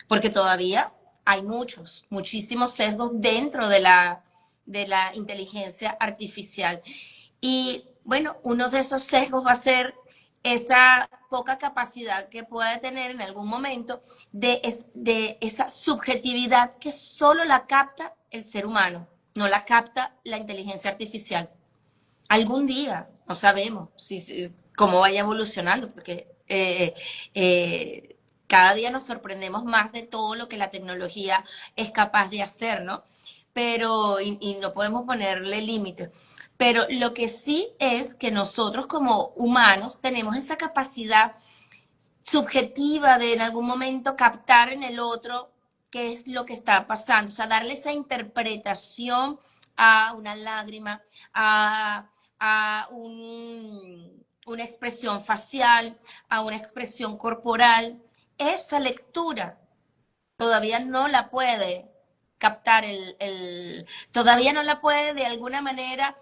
porque todavía hay muchísimos sesgos dentro de la inteligencia artificial. Y bueno, uno de esos sesgos va a ser esa poca capacidad que puede tener en algún momento de esa subjetividad que solo la capta el ser humano, no la capta la inteligencia artificial. Algún día, no sabemos cómo vaya evolucionando, porque cada día nos sorprendemos más de todo lo que la tecnología es capaz de hacer, ¿no? Pero, y no podemos ponerle límites. Pero lo que sí es que nosotros como humanos tenemos esa capacidad subjetiva de en algún momento captar en el otro qué es lo que está pasando, o sea, darle esa interpretación a una lágrima, una expresión facial, a una expresión corporal. Esa lectura todavía no la puede captar todavía no la puede de alguna manera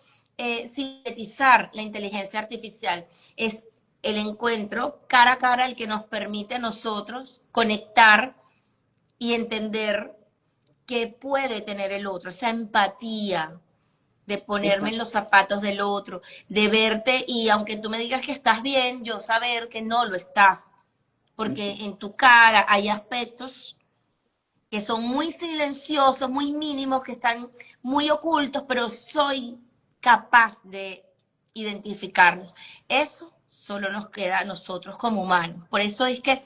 sintetizar la inteligencia artificial. Es el encuentro cara a cara el que nos permite a nosotros conectar y entender qué puede tener el otro, esa empatía de ponerme en exacto. los zapatos del otro, de verte y aunque tú me digas que estás bien, yo saber que no lo estás, porque en tu cara hay aspectos que son muy silenciosos, muy mínimos, que están muy ocultos, pero soy capaz de identificarlos. Eso solo nos queda a nosotros como humanos. Por eso es que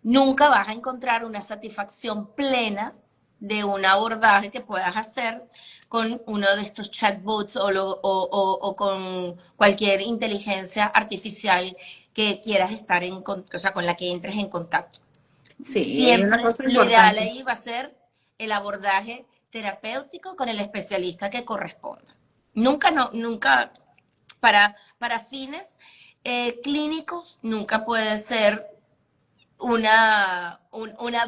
nunca vas a encontrar una satisfacción plena de un abordaje que puedas hacer con uno de estos chatbots o con cualquier inteligencia artificial que quieras estar o sea, con la que entres en contacto. Sí, y hay una Siempre cosa lo ideal importante. ahí va a ser el abordaje terapéutico con el especialista que corresponda. Nunca, no, nunca, para fines clínicos, nunca puede ser una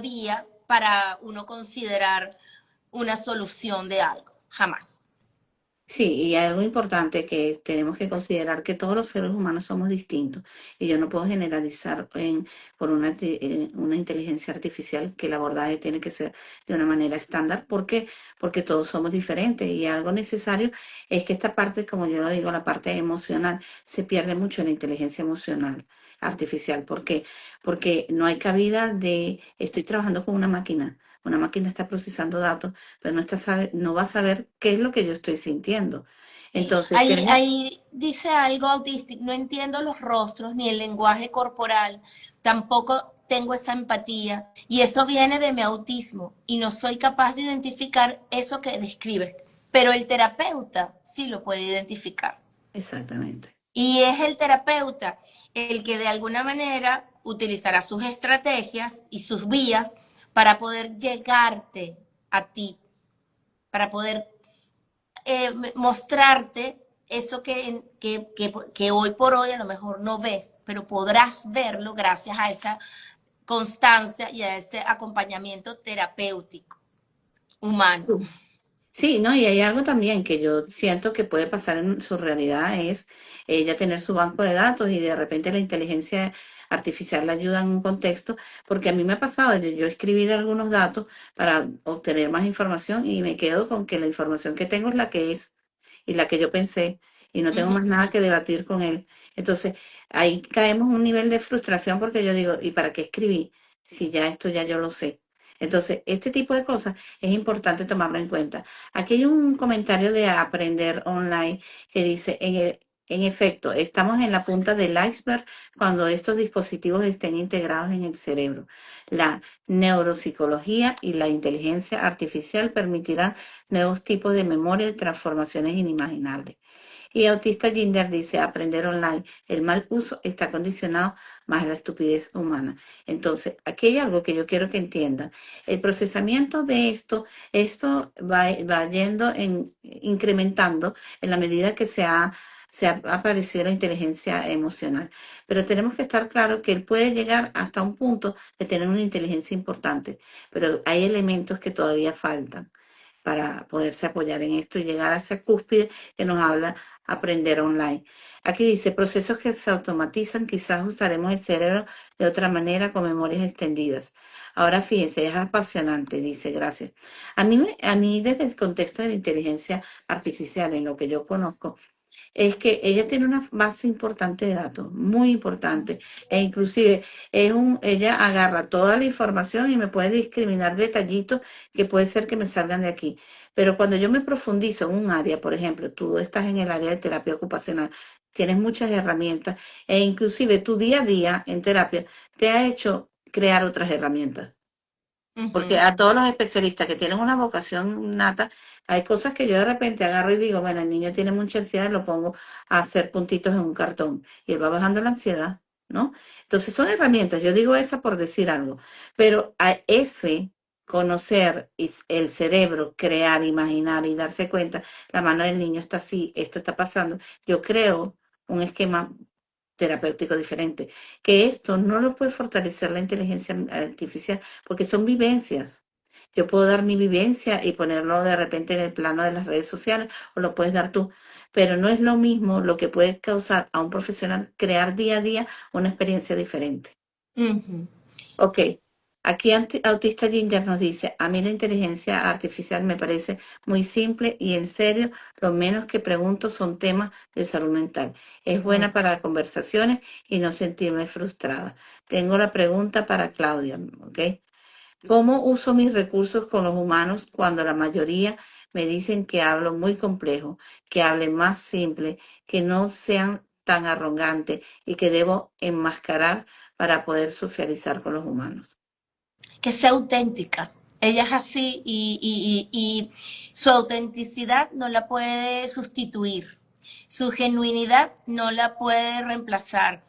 vía para uno considerar una solución de algo, jamás. Sí, y hay algo importante que tenemos que considerar que todos los seres humanos somos distintos y yo no puedo generalizar por una inteligencia artificial que el abordaje tiene que ser de una manera estándar. ¿Por qué? Porque todos somos diferentes y algo necesario es que esta parte, como yo lo digo, la parte emocional, se pierde mucho en la inteligencia emocional artificial. ¿Por qué? Porque no hay cabida de estoy trabajando con una máquina. Una máquina está procesando datos pero no va a saber qué es lo que yo estoy sintiendo. Sí. Entonces, Ahí dice algo autístico, no entiendo los rostros ni el lenguaje corporal, tampoco tengo esa empatía y eso viene de mi autismo y no soy capaz de identificar eso que describes, pero el terapeuta sí lo puede identificar. exactamente. Y es el terapeuta el que de alguna manera utilizará sus estrategias y sus vías para poder llegarte a ti, para poder mostrarte eso que hoy por hoy a lo mejor no ves, pero podrás verlo gracias a esa constancia y a ese acompañamiento terapéutico humano. Sí, no, y hay algo también que yo siento que puede pasar en su realidad, es ella tener su banco de datos y de repente la inteligencia artificial le ayuda en un contexto, porque a mí me ha pasado de yo escribir algunos datos para obtener más información y me quedo con que la información que tengo es la que es y la que yo pensé y no tengo Ujú. más nada que debatir con él. Entonces, ahí caemos en un nivel de frustración porque yo digo, ¿y para qué escribí si ya esto ya yo lo sé? Entonces, este tipo de cosas es importante tomarlo en cuenta. Aquí hay un comentario de Aprender Online que dice, en efecto, estamos en la punta del iceberg cuando estos dispositivos estén integrados en el cerebro. La neuropsicología y la inteligencia artificial permitirán nuevos tipos de memoria y transformaciones inimaginables. Y Autista Ginger dice, aprender online, el mal uso está condicionado más la estupidez humana. Entonces, aquí hay algo que yo quiero que entiendan. El procesamiento de esto va yendo incrementando en la medida que se ha aparecido la inteligencia emocional. Pero tenemos que estar claros que él puede llegar hasta un punto de tener una inteligencia importante, pero hay elementos que todavía faltan para poderse apoyar en esto y llegar a esa cúspide que nos habla aprender online. Aquí dice, procesos que se automatizan, quizás usaremos el cerebro de otra manera con memorias extendidas. Ahora fíjense, es apasionante, dice, gracias. A mí desde el contexto de la inteligencia artificial, en lo que yo conozco, es que ella tiene una base importante de datos, muy importante, e inclusive ella agarra toda la información y me puede discriminar detallitos que puede ser que me salgan de aquí. Pero cuando yo me profundizo en un área, por ejemplo, tú estás en el área de terapia ocupacional, tienes muchas herramientas e inclusive tu día a día en terapia te ha hecho crear otras herramientas. Porque Ujú. a todos los especialistas que tienen una vocación nata, hay cosas que yo de repente agarro y digo, bueno, el niño tiene mucha ansiedad, lo pongo a hacer puntitos en un cartón y él va bajando la ansiedad, ¿no? Entonces son herramientas, yo digo esa por decir algo, pero a ese conocer el cerebro, crear, imaginar y darse cuenta, la mano del niño está así, esto está pasando, yo creo un esquema terapéutico diferente, que esto no lo puede fortalecer la inteligencia artificial porque son vivencias. Yo puedo dar mi vivencia y ponerlo de repente en el plano de las redes sociales o lo puedes dar tú, pero no es lo mismo lo que puede causar a un profesional crear día a día una experiencia diferente. Ujú. Ok, aquí Autista Ginger nos dice, a mí la inteligencia artificial me parece muy simple y en serio, lo menos que pregunto son temas de salud mental. Es buena para conversaciones y no sentirme frustrada. Tengo la pregunta para Claudia, ¿ok? ¿Cómo uso mis recursos con los humanos cuando la mayoría me dicen que hablo muy complejo, que hable más simple, que no sean tan arrogante y que debo enmascarar para poder socializar con los humanos? Que sea auténtica. Ella es así y su autenticidad no la puede sustituir. Su genuinidad no la puede reemplazar.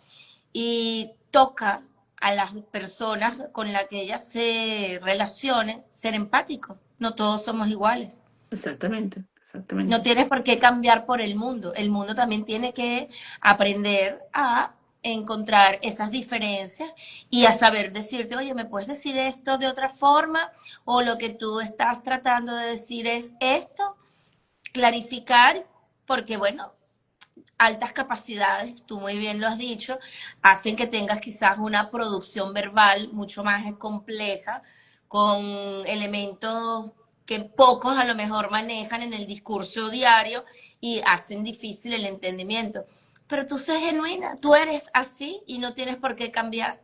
Y toca a las personas con las que ella se relacione ser empático. No todos somos iguales. Exactamente, No exactamente. tienes por qué cambiar por el mundo. El mundo también tiene que aprender a encontrar esas diferencias y a saber decirte, oye, ¿me puedes decir esto de otra forma? O lo que tú estás tratando de decir es esto, clarificar, porque bueno, altas capacidades, tú muy bien lo has dicho, hacen que tengas quizás una producción verbal mucho más compleja, con elementos que pocos a lo mejor manejan en el discurso diario y hacen difícil el entendimiento. Pero tú sé genuina, tú eres así y no tienes por qué cambiar.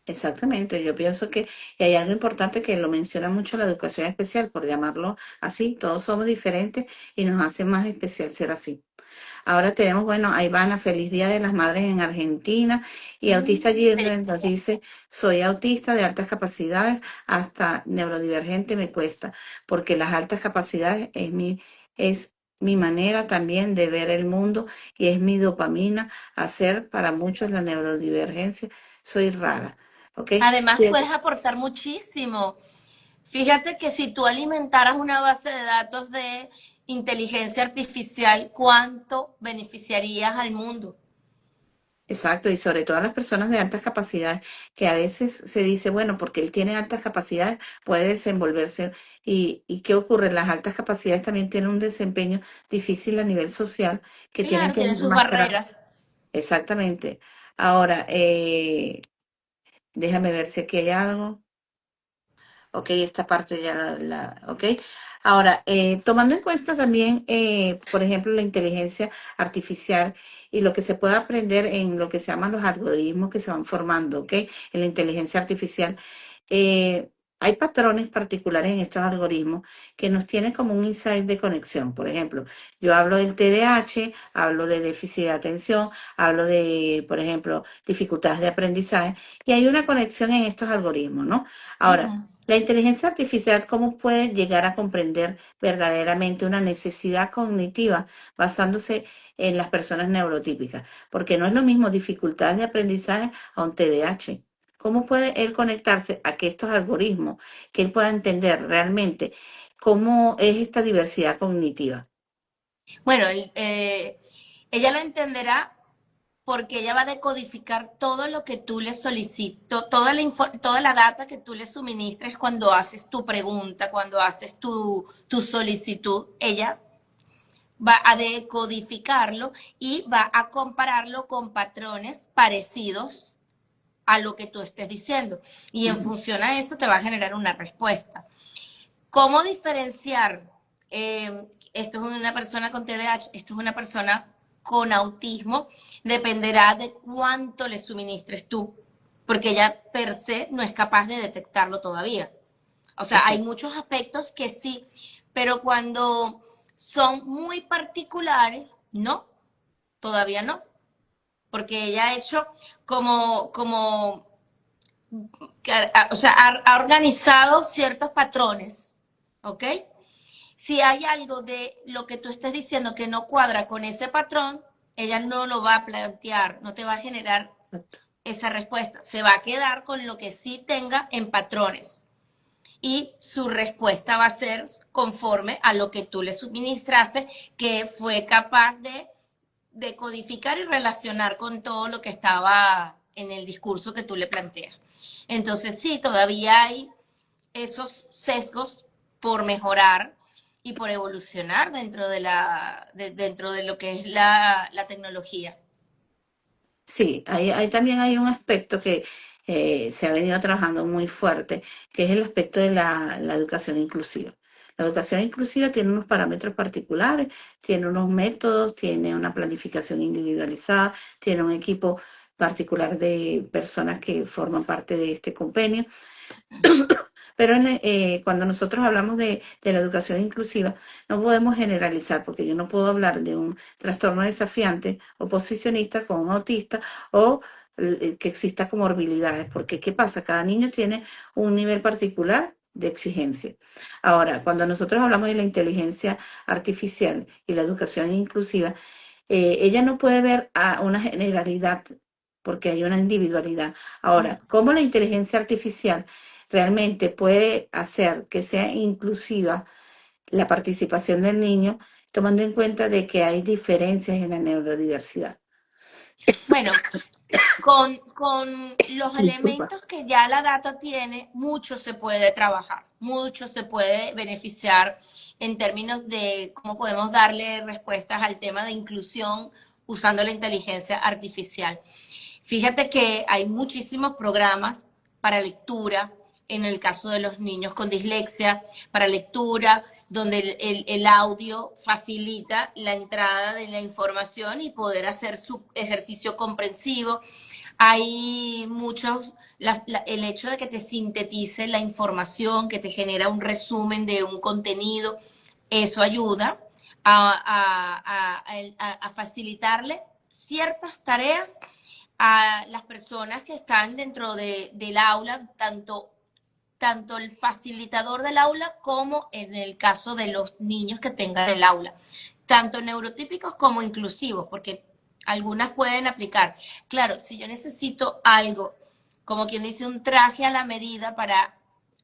Exactamente, yo pienso que y hay algo importante que lo menciona mucho la educación especial, por llamarlo así, todos somos diferentes y nos hace más especial ser así. Ahora tenemos, bueno, a Ivana, feliz Día de las Madres en Argentina. Y Autista Gilder nos Felicidades. dice, soy autista de altas capacidades, hasta neurodivergente me cuesta, porque las altas capacidades es mi manera también de ver el mundo y es mi dopamina. Hacer para muchos la neurodivergencia, soy rara. ¿Ok? Además, Sí. puedes aportar muchísimo. Fíjate que si tú alimentaras una base de datos de inteligencia artificial, ¿cuánto beneficiarías al mundo? Exacto, y sobre todo a las personas de altas capacidades, que a veces se dice, bueno, porque él tiene altas capacidades, puede desenvolverse. ¿Y qué ocurre? Las altas capacidades también tienen un desempeño difícil a nivel social, que tienen Claro, que tiene sus maestrar. barreras. Exactamente. Ahora, déjame ver si aquí hay algo. Ok, esta parte ya ok. Ahora, tomando en cuenta también, por ejemplo, la inteligencia artificial y lo que se puede aprender en lo que se llaman los algoritmos que se van formando, ok, en la inteligencia artificial, eh, hay patrones particulares en estos algoritmos que nos tienen como un insight de conexión. Por ejemplo, yo hablo del TDAH, hablo de déficit de atención, hablo de, por ejemplo, dificultades de aprendizaje, y hay una conexión en estos algoritmos, ¿no? Ahora, Ujú. la inteligencia artificial, ¿cómo puede llegar a comprender verdaderamente una necesidad cognitiva basándose en las personas neurotípicas? Porque no es lo mismo dificultades de aprendizaje a un TDAH. ¿Cómo puede él conectarse a que estos algoritmos, que él pueda entender realmente cómo es esta diversidad cognitiva? Bueno, ella lo entenderá porque ella va a decodificar todo lo que tú le solicitas, toda la data que tú le suministres cuando haces tu pregunta, cuando haces tu solicitud. Ella va a decodificarlo y va a compararlo con patrones parecidos a lo que tú estés diciendo. Y en Ujú. función a eso te va a generar una respuesta. ¿Cómo diferenciar? Esto es una persona con TDAH, esto es una persona con autismo, dependerá de cuánto le suministres tú, porque ella per se no es capaz de detectarlo todavía. O sea, hay Exacto. muchos aspectos que sí, pero cuando son muy particulares, no, todavía no, porque ella ha hecho como o sea, ha organizado ciertos patrones, ¿ok? Si hay algo de lo que tú estés diciendo que no cuadra con ese patrón, ella no lo va a plantear, no te va a generar Exacto. esa respuesta. Se va a quedar con lo que sí tenga en patrones. Y su respuesta va a ser conforme a lo que tú le suministraste, que fue capaz de codificar y relacionar con todo lo que estaba en el discurso que tú le planteas. Entonces, sí, todavía hay esos sesgos por mejorar y por evolucionar dentro de lo que es la tecnología. Sí, también hay un aspecto que se ha venido trabajando muy fuerte, que es el aspecto de la educación inclusiva. La educación inclusiva tiene unos parámetros particulares, tiene unos métodos, tiene una planificación individualizada, tiene un equipo particular de personas que forman parte de este convenio. Pero cuando nosotros hablamos de la educación inclusiva, no podemos generalizar, porque yo no puedo hablar de un trastorno desafiante oposicionista con un autista o que exista comorbilidades, porque ¿qué pasa? Cada niño tiene un nivel particular de exigencia. Ahora, cuando nosotros hablamos de la inteligencia artificial y la educación inclusiva, ella no puede ver a una generalidad porque hay una individualidad. Ahora, ¿cómo la inteligencia artificial realmente puede hacer que sea inclusiva la participación del niño, tomando en cuenta de que hay diferencias en la neurodiversidad? Bueno, con los Disculpa. elementos que ya la data tiene, mucho se puede trabajar, mucho se puede beneficiar en términos de cómo podemos darle respuestas al tema de inclusión usando la inteligencia artificial. Fíjate que hay muchísimos programas para lectura, en el caso de los niños con dislexia, para lectura, donde el audio facilita la entrada de la información y poder hacer su ejercicio comprensivo. Hay muchos, el hecho de que te sintetice la información, que te genera un resumen de un contenido, eso ayuda a facilitarle ciertas tareas a las personas que están dentro del aula, tanto el facilitador del aula como en el caso de los niños que tengan el aula, tanto neurotípicos como inclusivos, porque algunas pueden aplicar. Claro, si yo necesito algo, como quien dice, un traje a la medida para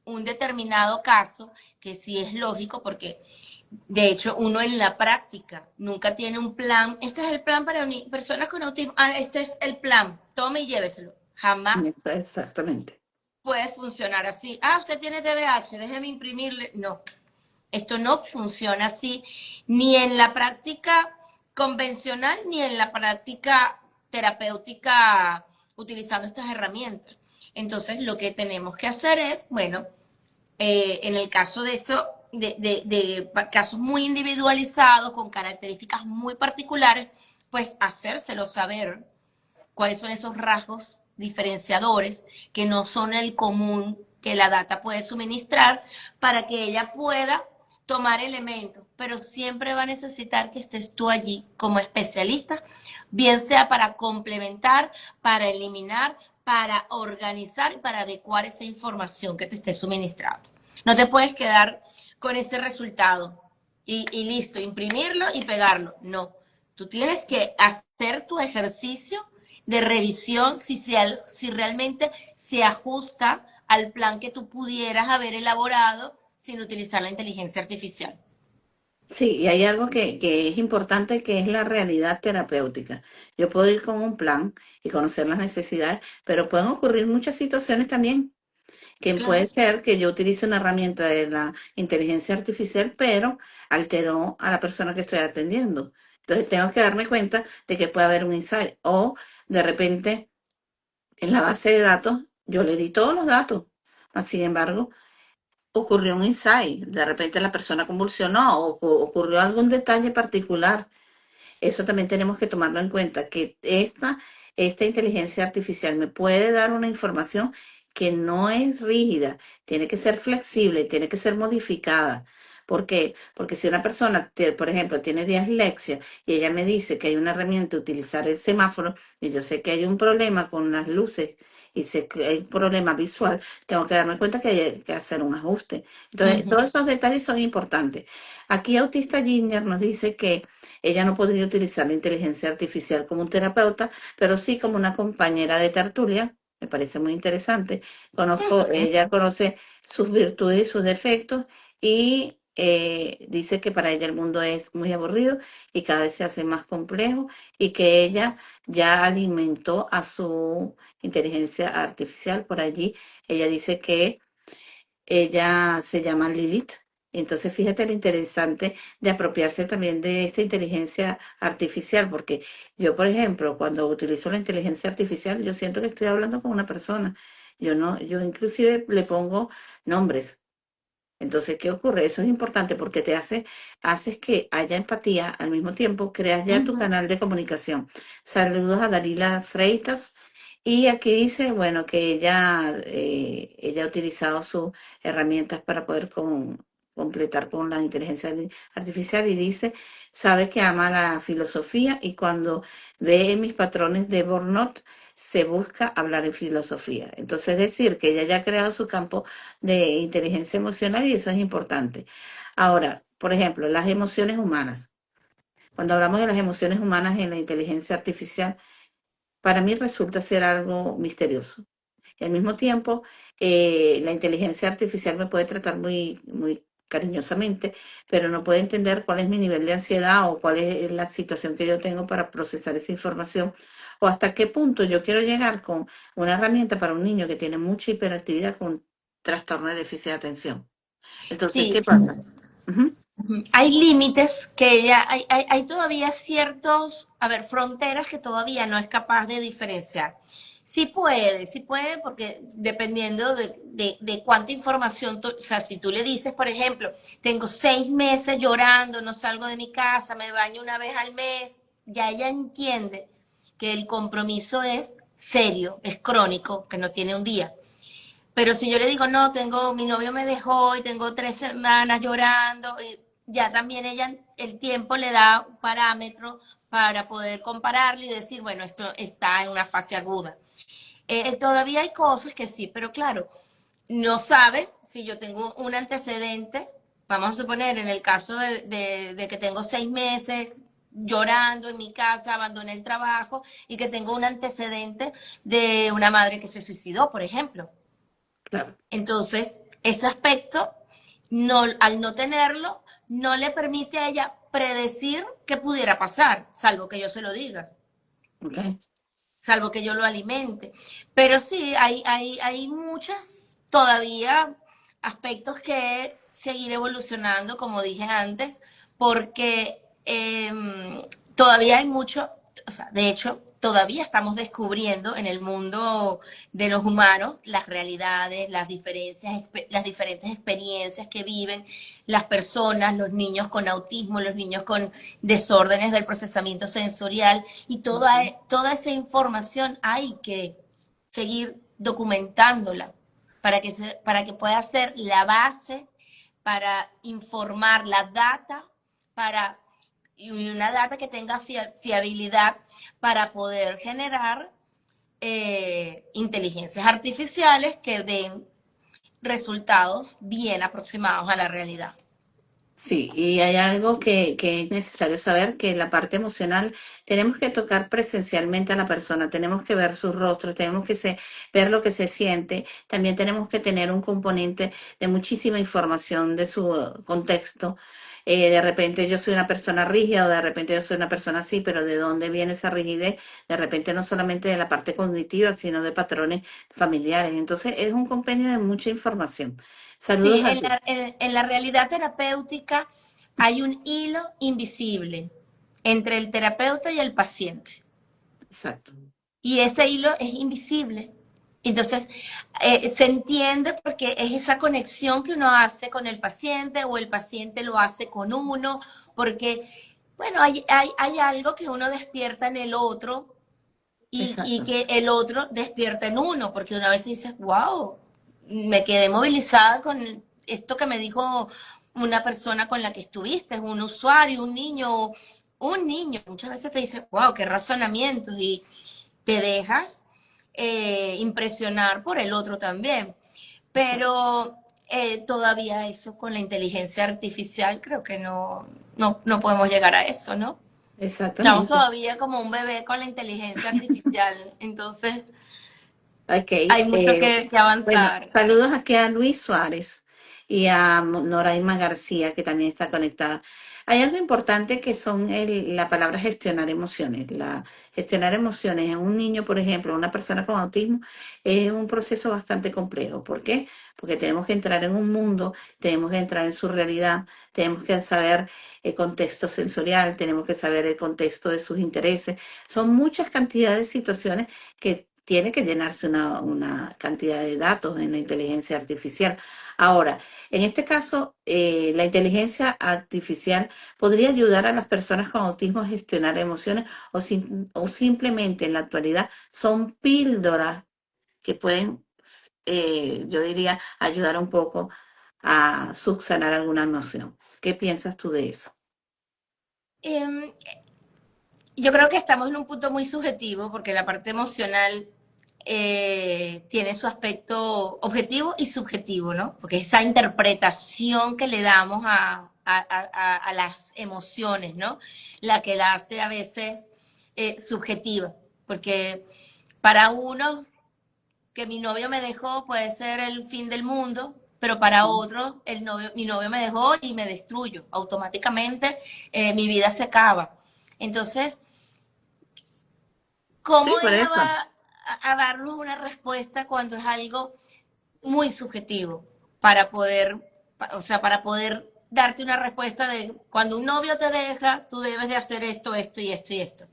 un determinado caso, que sí es lógico, porque de hecho uno en la práctica nunca tiene un plan. Este es el plan para personas con autismo. Ah, este es el plan. Tome y lléveselo. Jamás Exactamente. puede funcionar así. Ah, usted tiene TDAH, déjeme imprimirle. No, esto no funciona así, ni en la práctica convencional, ni en la práctica terapéutica utilizando estas herramientas. Entonces, lo que tenemos que hacer es, bueno, en el caso de eso, de casos muy individualizados, con características muy particulares, pues hacérselo saber cuáles son esos rasgos diferenciadores que no son el común que la data puede suministrar para que ella pueda tomar elementos, pero siempre va a necesitar que estés tú allí como especialista, bien sea para complementar, para eliminar, para organizar y para adecuar esa información que te esté suministrando. No te puedes quedar con ese resultado y listo, imprimirlo y pegarlo. No, tú tienes que hacer tu ejercicio de revisión si realmente se ajusta al plan que tú pudieras haber elaborado sin utilizar la inteligencia artificial. Sí, y hay algo que es importante, que es la realidad terapéutica. Yo puedo ir con un plan y conocer las necesidades, pero pueden ocurrir muchas situaciones también, que puede Claro. ser que yo utilice una herramienta de la inteligencia artificial, pero alteró a la persona que estoy atendiendo. Entonces tengo que darme cuenta de que puede haber un insight. O de repente en la base de datos yo le di todos los datos, mas sin embargo ocurrió un insight. De repente la persona convulsionó o ocurrió algún detalle particular. Eso también tenemos que tomarlo en cuenta, que esta inteligencia artificial me puede dar una información que no es rígida, tiene que ser flexible, tiene que ser modificada. ¿Por qué? Porque si una persona, por ejemplo, tiene dislexia y ella me dice que hay una herramienta, utilizar el semáforo, y yo sé que hay un problema con las luces y sé que hay un problema visual, tengo que darme cuenta que hay que hacer un ajuste. Entonces, Ujú. todos esos detalles son importantes. Aquí Autista Ginger nos dice que ella no podría utilizar la inteligencia artificial como un terapeuta, pero sí como una compañera de tertulia. Me parece muy interesante. Ella conoce sus virtudes y sus defectos y dice que para ella el mundo es muy aburrido y cada vez se hace más complejo y que ella ya alimentó a su inteligencia artificial por allí. Ella dice que ella se llama Lilith. Entonces, fíjate lo interesante de apropiarse también de esta inteligencia artificial, porque yo, por ejemplo, cuando utilizo la inteligencia artificial, yo siento que estoy hablando con una persona. Yo no, yo inclusive le pongo nombres. Entonces, ¿qué ocurre? Eso es importante porque haces que haya empatía, al mismo tiempo creas ya tu Ujú. canal de comunicación. Saludos a Dalila Freitas. Y aquí dice, bueno, que ella ha utilizado sus herramientas para poder completar con la inteligencia artificial y dice, sabe que ama la filosofía y cuando ve en mis patrones de Burnout, se busca hablar en filosofía. Entonces, es decir, que ella ya ha creado su campo de inteligencia emocional y eso es importante. Ahora, por ejemplo, las emociones humanas. Cuando hablamos de las emociones humanas en la inteligencia artificial, para mí resulta ser algo misterioso. Y al mismo tiempo, la inteligencia artificial me puede tratar muy, muy cariñosamente, pero no puede entender cuál es mi nivel de ansiedad o cuál es la situación que yo tengo para procesar esa información o hasta qué punto yo quiero llegar con una herramienta para un niño que tiene mucha hiperactividad con trastorno de déficit de atención. Entonces, Sí, ¿qué pasa? Ujú. hay límites que ya, hay todavía ciertos, a ver, fronteras que todavía no es capaz de diferenciar. Sí puede, porque dependiendo de cuánta información, o sea, si tú le dices, por ejemplo, tengo 6 meses llorando, no salgo de mi casa, me baño una vez al mes, ya ella entiende que el compromiso es serio, es crónico, que no tiene un día. Pero si yo le digo, no, mi novio me dejó y tengo 3 semanas llorando, ya también ella, el tiempo le da un parámetro para poder compararlo y decir, bueno, esto está en una fase aguda. Todavía hay cosas que sí, pero claro, no sabe si yo tengo un antecedente, vamos a suponer en el caso de que tengo 6 meses llorando en mi casa, abandoné el trabajo y que tengo un antecedente de una madre que se suicidó, por ejemplo. Claro. Entonces, ese aspecto, no, al no tenerlo, no le permite a ella predecir qué pudiera pasar, salvo que yo se lo diga, ¿ok? salvo que yo lo alimente. Pero sí, hay muchas todavía aspectos que seguir evolucionando, como dije antes, porque todavía hay mucho, o sea, de hecho, todavía estamos descubriendo en el mundo de los humanos las realidades, las diferencias, las diferentes experiencias que viven las personas, los niños con autismo, los niños con desórdenes del procesamiento sensorial y Ujú. toda esa información hay que seguir documentándola para que pueda ser la base para informar la data para y una data que tenga fiabilidad para poder generar inteligencias artificiales que den resultados bien aproximados a la realidad. Sí, y hay algo que es necesario saber, que la parte emocional tenemos que tocar presencialmente a la persona, tenemos que ver sus rostros, tenemos que ver lo que se siente, también tenemos que tener un componente de muchísima información de su contexto. De repente yo soy una persona rígida o de repente yo soy una persona así, pero ¿de dónde viene esa rigidez? De repente no solamente de la parte cognitiva, sino de patrones familiares. Entonces es un compendio de mucha información. Saludos Sí, a Luis. en la realidad terapéutica hay un hilo invisible entre el terapeuta y el paciente. Exacto. Y ese hilo es invisible. Entonces, se entiende porque es esa conexión que uno hace con el paciente o el paciente lo hace con uno, porque, bueno, hay algo que uno despierta en el otro y Exacto. que el otro despierta en uno, porque una vez dice, wow, me quedé movilizada con esto que me dijo una persona con la que estuviste, un usuario, un niño, muchas veces te dice, wow, qué razonamientos, y te dejas impresionar por el otro también. Exacto. Pero todavía eso con la inteligencia artificial creo que no podemos llegar a eso, ¿no? Estamos Exactamente. todavía como un bebé con la inteligencia artificial, entonces Ok. hay mucho que Bueno, avanzar. saludos aquí a Luis Suárez y a Noraima García, que también está conectada. Hay algo importante que son la palabra gestionar emociones. Gestionar emociones en un niño, por ejemplo, una persona con autismo, es un proceso bastante complejo. ¿Por qué? Porque tenemos que entrar en un mundo, tenemos que entrar en su realidad, tenemos que saber el contexto sensorial, tenemos que saber el contexto de sus intereses. Son muchas cantidades de situaciones que tiene que llenarse una cantidad de datos en la inteligencia artificial. Ahora, en este caso, la inteligencia artificial podría ayudar a las personas con autismo a gestionar emociones o simplemente en la actualidad son píldoras que pueden, yo diría, ayudar un poco a subsanar alguna emoción. ¿Qué piensas tú de eso? Eh, yo creo que estamos en un punto muy subjetivo porque la parte emocional tiene su aspecto objetivo y subjetivo, ¿no? Porque esa interpretación que le damos a las emociones, ¿no? La que la hace a veces subjetiva, porque para unos que mi novio me dejó puede ser el fin del mundo, pero para otros mi novio me dejó y me destruyo. Automáticamente mi vida se acaba. Entonces, Sí, ¿cómo por ella eso. va a darnos una respuesta cuando es algo muy subjetivo para poder, o sea, para poder darte una respuesta de cuando un novio te deja, tú debes de hacer esto, esto y esto y esto?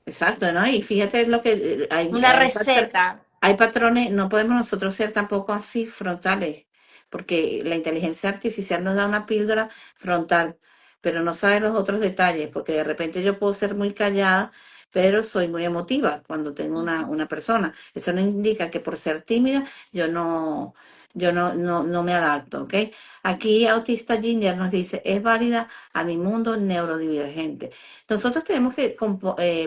Exacto, ¿no? Y fíjate lo que Una receta. hay patrones, no podemos nosotros ser tampoco así frontales, porque la inteligencia artificial nos da una píldora frontal, pero no sabe los otros detalles, porque de repente yo puedo ser muy callada, pero soy muy emotiva cuando tengo una persona. Eso no indica que por ser tímida yo no me adapto, ¿ok? Aquí Autista Ginger nos dice, es válida a mi mundo neurodivergente. Nosotros tenemos que,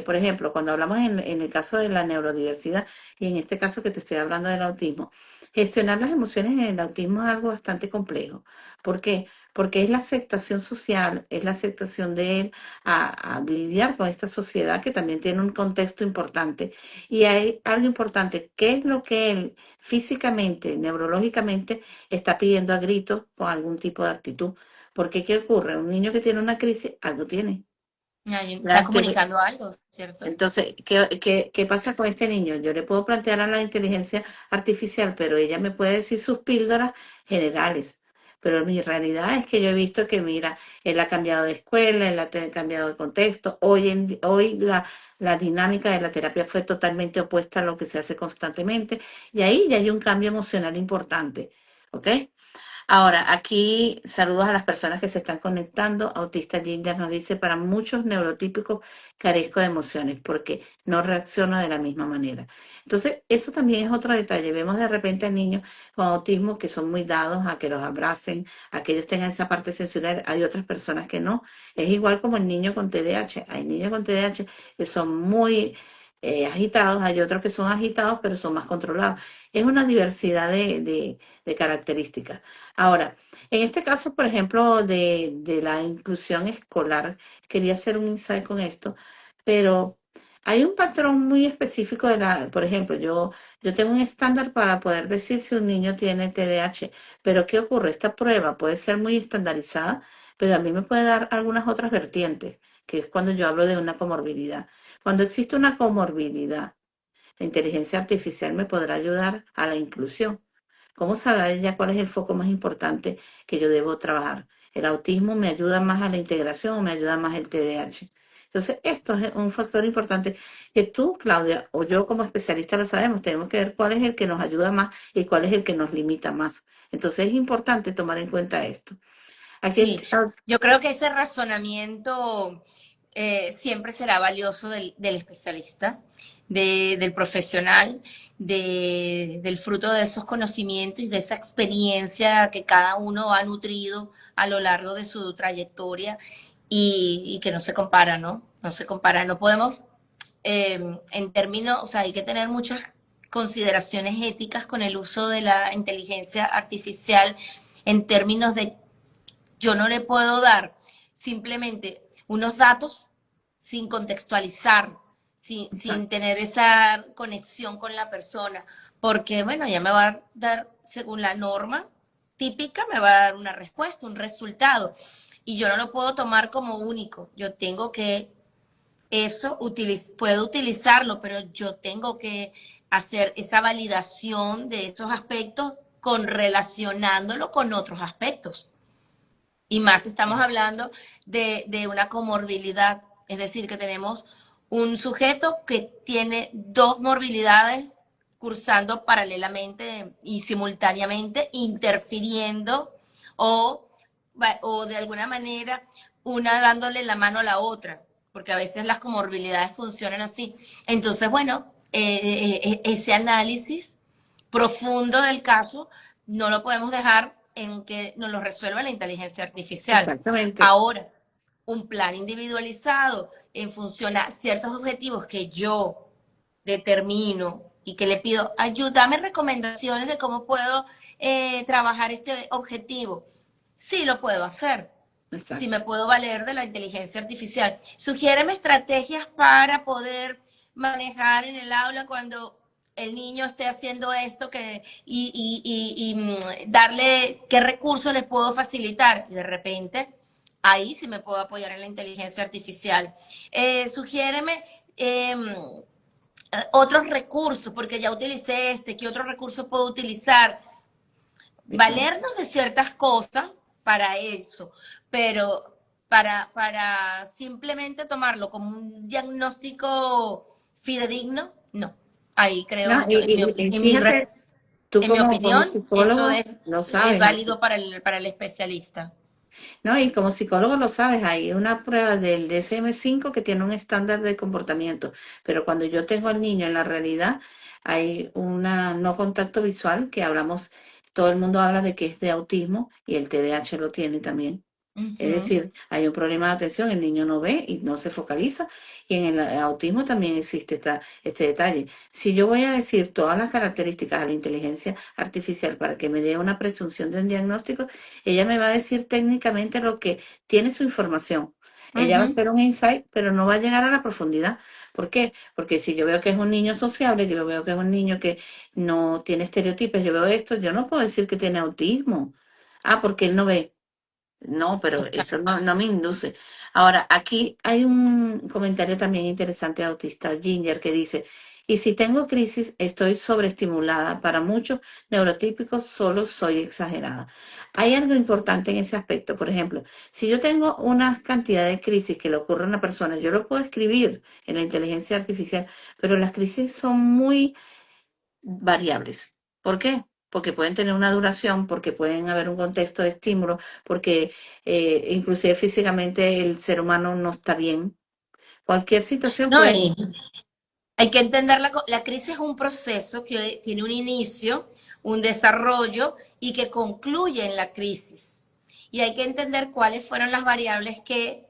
por ejemplo, cuando hablamos en el caso de la neurodiversidad y en este caso que te estoy hablando del autismo, gestionar las emociones en el autismo es algo bastante complejo. ¿Por qué? porque es la aceptación social, es la aceptación de él a lidiar con esta sociedad que también tiene un contexto importante. Y hay algo importante, ¿qué es lo que él físicamente, neurológicamente está pidiendo a gritos con algún tipo de actitud? Porque ¿qué ocurre? Un niño que tiene una crisis, algo tiene. Ahí Ya está estoy. comunicando algo, ¿cierto? Entonces, ¿qué pasa con este niño? Yo le puedo plantear a la inteligencia artificial, pero ella me puede decir sus píldoras generales. Pero mi realidad es que yo he visto que, mira, él ha cambiado de escuela, él ha cambiado de contexto. Hoy la dinámica de la terapia fue totalmente opuesta a lo que se hace constantemente. Y ahí ya hay un cambio emocional importante. ¿Ok? Ahora, aquí saludos a las personas que se están conectando. Autista Ginger nos dice, para muchos neurotípicos carezco de emociones porque no reacciono de la misma manera. Entonces, eso también es otro detalle. Vemos de repente a niños con autismo que son muy dados a que los abracen, a que ellos tengan esa parte sensorial. Hay otras personas que no. Es igual como el niño con TDAH. Hay niños con TDAH que son muy agitados, hay otros que son agitados pero son más controlados. Es una diversidad de características. Ahora, en este caso, por ejemplo, de la inclusión escolar, quería hacer un insight con esto, pero hay un patrón muy específico por ejemplo, yo tengo un estándar para poder decir si un niño tiene TDAH, pero ¿qué ocurre? Esta prueba puede ser muy estandarizada, pero a mí me puede dar algunas otras vertientes, que es cuando yo hablo de una comorbilidad. Cuando existe una comorbilidad, la inteligencia artificial me podrá ayudar a la inclusión. ¿Cómo sabrá ella cuál es el foco más importante que yo debo trabajar? ¿El autismo me ayuda más a la integración o me ayuda más el TDAH? Entonces, esto es un factor importante que tú, Claudia, o yo como especialista lo sabemos. Tenemos que ver cuál es el que nos ayuda más y cuál es el que nos limita más. Entonces, es importante tomar en cuenta esto. Aquí, Sí, yo creo que ese razonamiento siempre será valioso del especialista, del profesional, del fruto de esos conocimientos y de esa experiencia que cada uno ha nutrido a lo largo de su trayectoria y que no se compara, ¿no? No se compara, no podemos, en términos, o sea, hay que tener muchas consideraciones éticas con el uso de la inteligencia artificial en términos de yo no le puedo dar simplemente unos datos sin contextualizar, sin exacto, tener esa conexión con la persona, porque bueno, ya me va a dar, según la norma típica, me va a dar una respuesta, un resultado, y yo no lo puedo tomar como único, yo tengo que puedo utilizarlo, pero yo tengo que hacer esa validación de esos aspectos con relacionándolo con otros aspectos. Y más estamos hablando de una comorbilidad, es decir, que tenemos un sujeto que tiene dos morbilidades cursando paralelamente y simultáneamente, interfiriendo o, o de alguna manera una dándole la mano a la otra, porque a veces las comorbilidades funcionan así. Entonces, bueno, ese análisis profundo del caso no lo podemos dejar en que nos lo resuelva la inteligencia artificial. exactamente. Ahora, un plan individualizado en función a ciertos objetivos que yo determino y que le pido, ayúdame recomendaciones de cómo puedo trabajar este objetivo. Sí lo puedo hacer. Sí Exacto. me puedo valer de la inteligencia artificial. Sugiéreme estrategias para poder manejar en el aula cuando el niño esté haciendo esto darle qué recursos le puedo facilitar. Y de repente, ahí sí me puedo apoyar en la inteligencia artificial. Sugiéreme otros recursos, porque ya utilicé este, ¿qué otro recurso puedo utilizar? Exacto. Valernos de ciertas cosas para eso, pero para simplemente tomarlo como un diagnóstico fidedigno, no. Ahí creo No, yo, en mi, y en mi, fíjate, tú en mi como opinión, eso psicólogo lo es sabes. válido para el especialista. No, y como psicólogo lo sabes, hay una prueba del DSM-5 que tiene un estándar de comportamiento, pero cuando yo tengo al niño en la realidad, hay una no contacto visual que hablamos, todo el mundo habla de que es de autismo y el TDAH lo tiene también. Es Ujú. decir, hay un problema de atención, el niño no ve y no se focaliza, y en el autismo también existe este detalle. Si yo voy a decir todas las características a la inteligencia artificial para que me dé una presunción de un diagnóstico, ella me va a decir técnicamente lo que tiene su información. Ella va a Ujú. hacer un insight, pero no va a llegar a la profundidad. ¿Por qué? Porque si yo veo que es un niño sociable, yo veo que es un niño que no tiene estereotipos, yo veo esto, yo no puedo decir que tiene autismo. Ah, porque él no ve. No, pero eso no me induce. Ahora, aquí hay un comentario también interesante de Autista Ginger que dice, y si tengo crisis, estoy sobreestimulada. Para muchos neurotípicos solo soy exagerada. Hay algo importante en ese aspecto. Por ejemplo, si yo tengo una cantidad de crisis que le ocurre a una persona, yo lo puedo escribir en la inteligencia artificial, pero las crisis son muy variables. ¿Por qué? Porque pueden tener una duración, porque pueden haber un contexto de estímulo, porque inclusive físicamente el ser humano no está bien. Cualquier situación No, puede... hay que entender la crisis es un proceso que tiene un inicio, un desarrollo y que concluye en la crisis. Y hay que entender cuáles fueron las variables que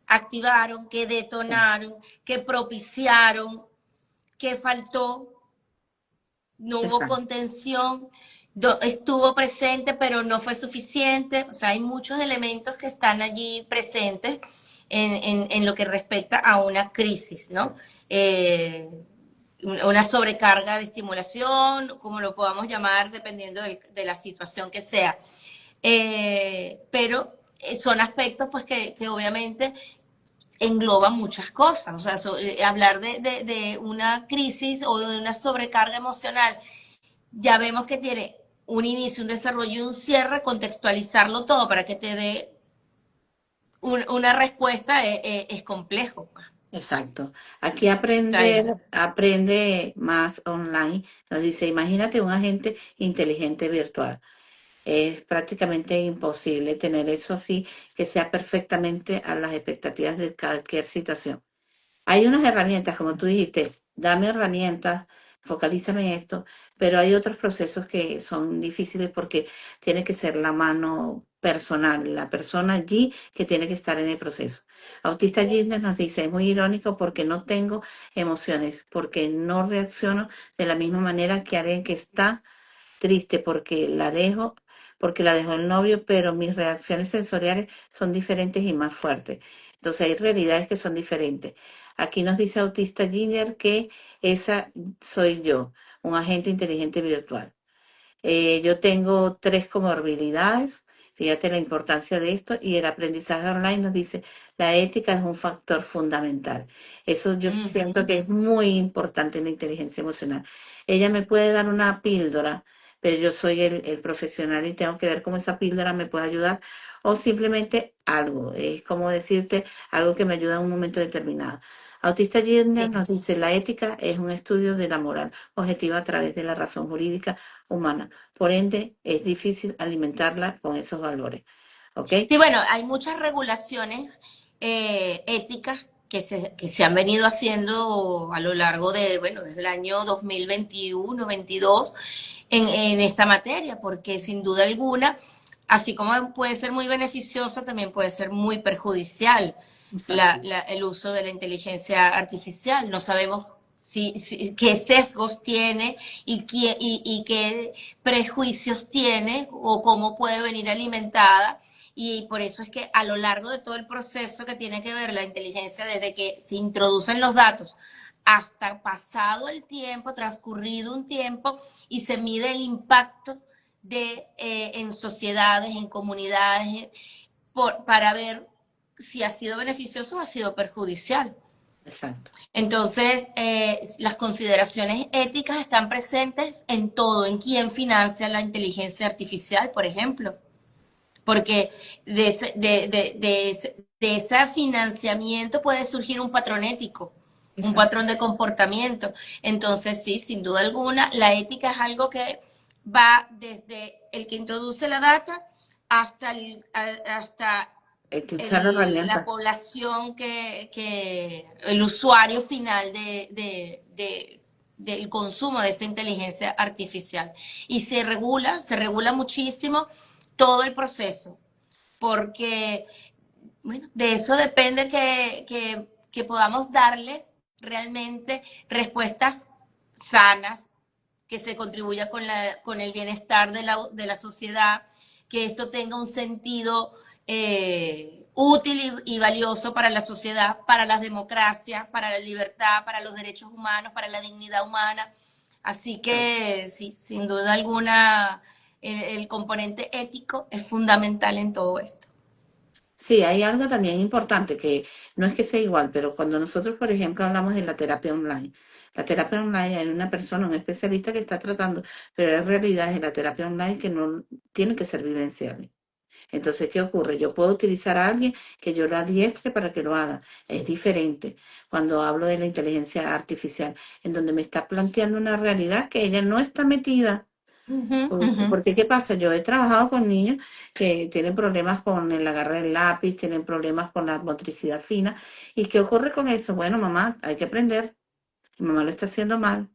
activaron, que detonaron, que propiciaron, que faltó, no hubo Exacto. contención, estuvo presente pero no fue suficiente. O sea, hay muchos elementos que están allí presentes en lo que respecta a una crisis, ¿no? Una sobrecarga de estimulación, como lo podamos llamar, dependiendo de la situación que sea. Pero son aspectos pues que obviamente engloban muchas cosas. O sea, hablar de una crisis o de una sobrecarga emocional, ya vemos que tiene un inicio, un desarrollo y un cierre, contextualizarlo todo para que te dé una respuesta es complejo. Exacto. Aquí aprende más online. Nos dice, imagínate un agente inteligente virtual. Es prácticamente imposible tener eso así, que sea perfectamente a las expectativas de cualquier situación. Hay unas herramientas, como tú dijiste, dame herramientas, focalízame en esto, pero hay otros procesos que son difíciles porque tiene que ser la mano personal, la persona allí que tiene que estar en el proceso. Autista Gardner nos dice, es muy irónico porque no tengo emociones, porque no reacciono de la misma manera que alguien que está triste porque la dejó el novio, pero mis reacciones sensoriales son diferentes y más fuertes. Entonces hay realidades que son diferentes. Aquí nos dice Autista Ginger que esa soy yo, un agente inteligente virtual. Yo tengo 3 comorbilidades, fíjate la importancia de esto, y el aprendizaje online nos dice, la ética es un factor fundamental. Eso yo siento que es muy importante en la inteligencia emocional. Ella me puede dar una píldora, pero yo soy el profesional y tengo que ver cómo esa píldora me puede ayudar, o simplemente algo, es como decirte algo que me ayuda en un momento determinado. Autista Gardner Sí. nos dice, la ética es un estudio de la moral objetiva a través de la razón jurídica humana. Por ende, es difícil alimentarla con esos valores. ¿Ok? Sí, bueno, hay muchas regulaciones éticas que se han venido haciendo a lo largo de, bueno, desde el año 2021, 22 en esta materia, porque sin duda alguna, así como puede ser muy beneficiosa, también puede ser muy perjudicial Exacto. el uso de la inteligencia artificial. No sabemos qué sesgos tiene y qué prejuicios tiene o cómo puede venir alimentada. Y por eso es que a lo largo de todo el proceso que tiene que ver la inteligencia, desde que se introducen los datos hasta pasado el tiempo, transcurrido un tiempo, y se mide el impacto en sociedades, en comunidades, para ver si ha sido beneficioso o ha sido perjudicial. Exacto. Entonces, las consideraciones éticas están presentes en todo, en quién financia la inteligencia artificial, por ejemplo, porque de ese financiamiento puede surgir un patrón ético, un Exacto. patrón de comportamiento. Entonces, sí, sin duda alguna, la ética es algo que va desde el que introduce la data hasta Utilizar la la herramienta. población el usuario final del consumo de esa inteligencia artificial. Y se regula muchísimo todo el proceso, porque, bueno, de eso depende que podamos darle realmente respuestas sanas, que se contribuya con el bienestar de la sociedad, que esto tenga un sentido útil y valioso para la sociedad, para las democracias, para la libertad, para los derechos humanos, para la dignidad humana. Así que sí, sin duda alguna, el componente ético es fundamental en todo esto. Sí, hay algo también importante que no es que sea igual, pero cuando nosotros, por ejemplo, hablamos de la terapia online hay una persona, un especialista que está tratando, pero la realidad es la terapia online que no tiene que ser vivencial. Entonces, ¿qué ocurre? Yo puedo utilizar a alguien que yo lo adiestre para que lo haga. Es diferente cuando hablo de la inteligencia artificial, en donde me está planteando una realidad que ella no está metida. Ujú, ujú. Porque, ¿qué pasa? Yo he trabajado con niños que tienen problemas con el agarre del lápiz, tienen problemas con la motricidad fina. ¿Y qué ocurre con eso? Bueno, mamá, hay que aprender. Mi mamá lo está haciendo mal.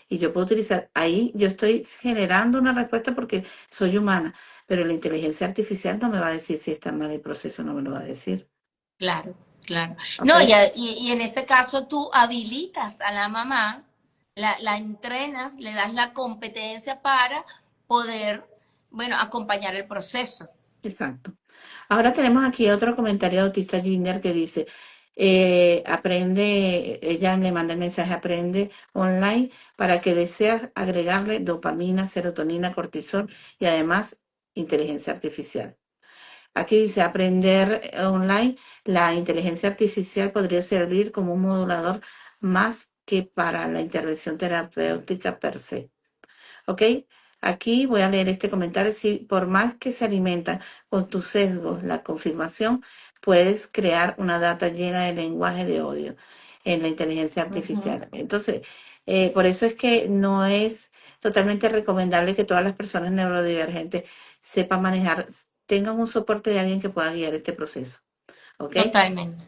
Y yo puedo utilizar, ahí yo estoy generando una respuesta porque soy humana, pero la inteligencia artificial no me va a decir si está mal el proceso, no me lo va a decir. Claro, claro. ¿Ok? No, y en ese caso tú habilitas a la mamá, la entrenas, le das la competencia para poder, bueno, acompañar el proceso. Exacto. Ahora tenemos aquí otro comentario de Autista Ginger que dice, aprende, ella le manda el mensaje, aprende online para que deseas agregarle dopamina, serotonina, cortisol y además inteligencia artificial. Aquí dice aprender online, la inteligencia artificial podría servir como un modulador más que para la intervención terapéutica per se. ¿Ok? Aquí voy a leer este comentario. Si por más que se alimentan con tus sesgos, la confirmación, puedes crear una data llena de lenguaje de odio en la inteligencia Ujú. artificial. Entonces, por eso es que no es totalmente recomendable que todas las personas neurodivergentes sepan manejar, tengan un soporte de alguien que pueda guiar este proceso. ¿Ok? Totalmente.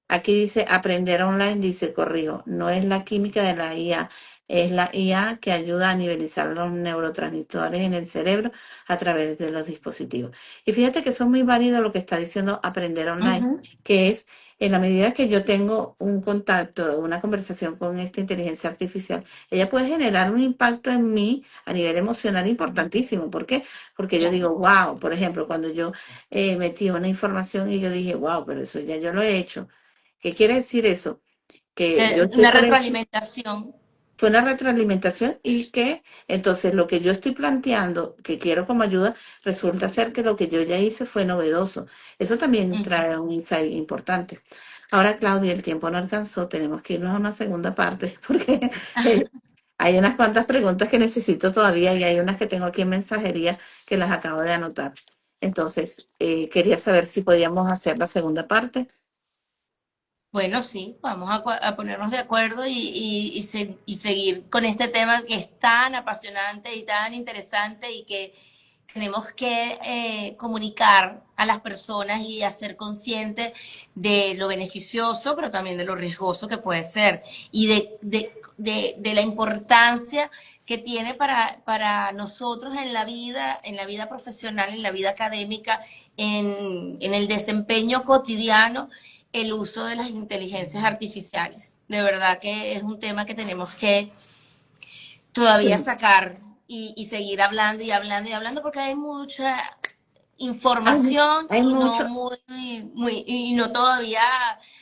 Aquí dice aprender online, dice corrijo, no es la química de la IA, es la IA que ayuda a nivelizar los neurotransmisores en el cerebro a través de los dispositivos. Y fíjate que eso es muy válido lo que está diciendo aprender online, Ujú. que es en la medida que yo tengo un contacto, una conversación con esta inteligencia artificial, ella puede generar un impacto en mí a nivel emocional importantísimo. ¿Por qué? Porque yo Claro. digo, wow, por ejemplo, cuando yo metí una información y yo dije, wow, pero eso ya yo lo he hecho. ¿Qué quiere decir eso? Que yo estoy Una por encima, retroalimentación. fue una retroalimentación y que entonces lo que yo estoy planteando, que quiero como ayuda, resulta ser que lo que yo ya hice fue novedoso. Eso también Ujú. trae un insight importante. Ahora, Claudia, el tiempo no alcanzó, tenemos que irnos a una segunda parte porque eh, hay unas cuantas preguntas que necesito todavía y hay unas que tengo aquí en mensajería que las acabo de anotar. Entonces, quería saber si podíamos hacer la segunda parte. Bueno, sí, vamos a ponernos de acuerdo y seguir con este tema que es tan apasionante y tan interesante y que tenemos que comunicar a las personas y hacer conscientes de lo beneficioso, pero también de lo riesgoso que puede ser y de la importancia que tiene para nosotros en la vida profesional, en la vida académica, en el desempeño cotidiano el uso de las inteligencias artificiales. De verdad que es un tema que tenemos que todavía Sí. sacar y seguir hablando y hablando y hablando porque hay mucha Hay, información hay y no mucho. y no todavía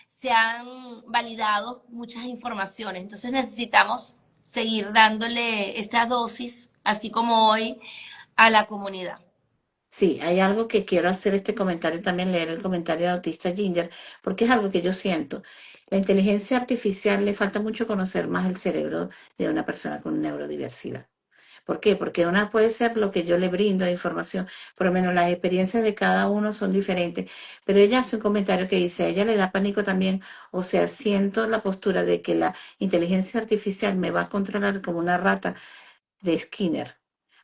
se han validado muchas informaciones. Entonces necesitamos seguir dándole esta dosis, así como hoy, a la comunidad. Sí, hay algo que quiero hacer este comentario también, leer el comentario de Autista Ginger, porque es algo que yo siento. La inteligencia artificial le falta mucho conocer más el cerebro de una persona con neurodiversidad. ¿Por qué? Porque una puede ser lo que yo le brindo de información, por lo menos las experiencias de cada uno son diferentes, pero ella hace un comentario que dice, a ella le da pánico también, o sea, siento la postura de que la inteligencia artificial me va a controlar como una rata de Skinner,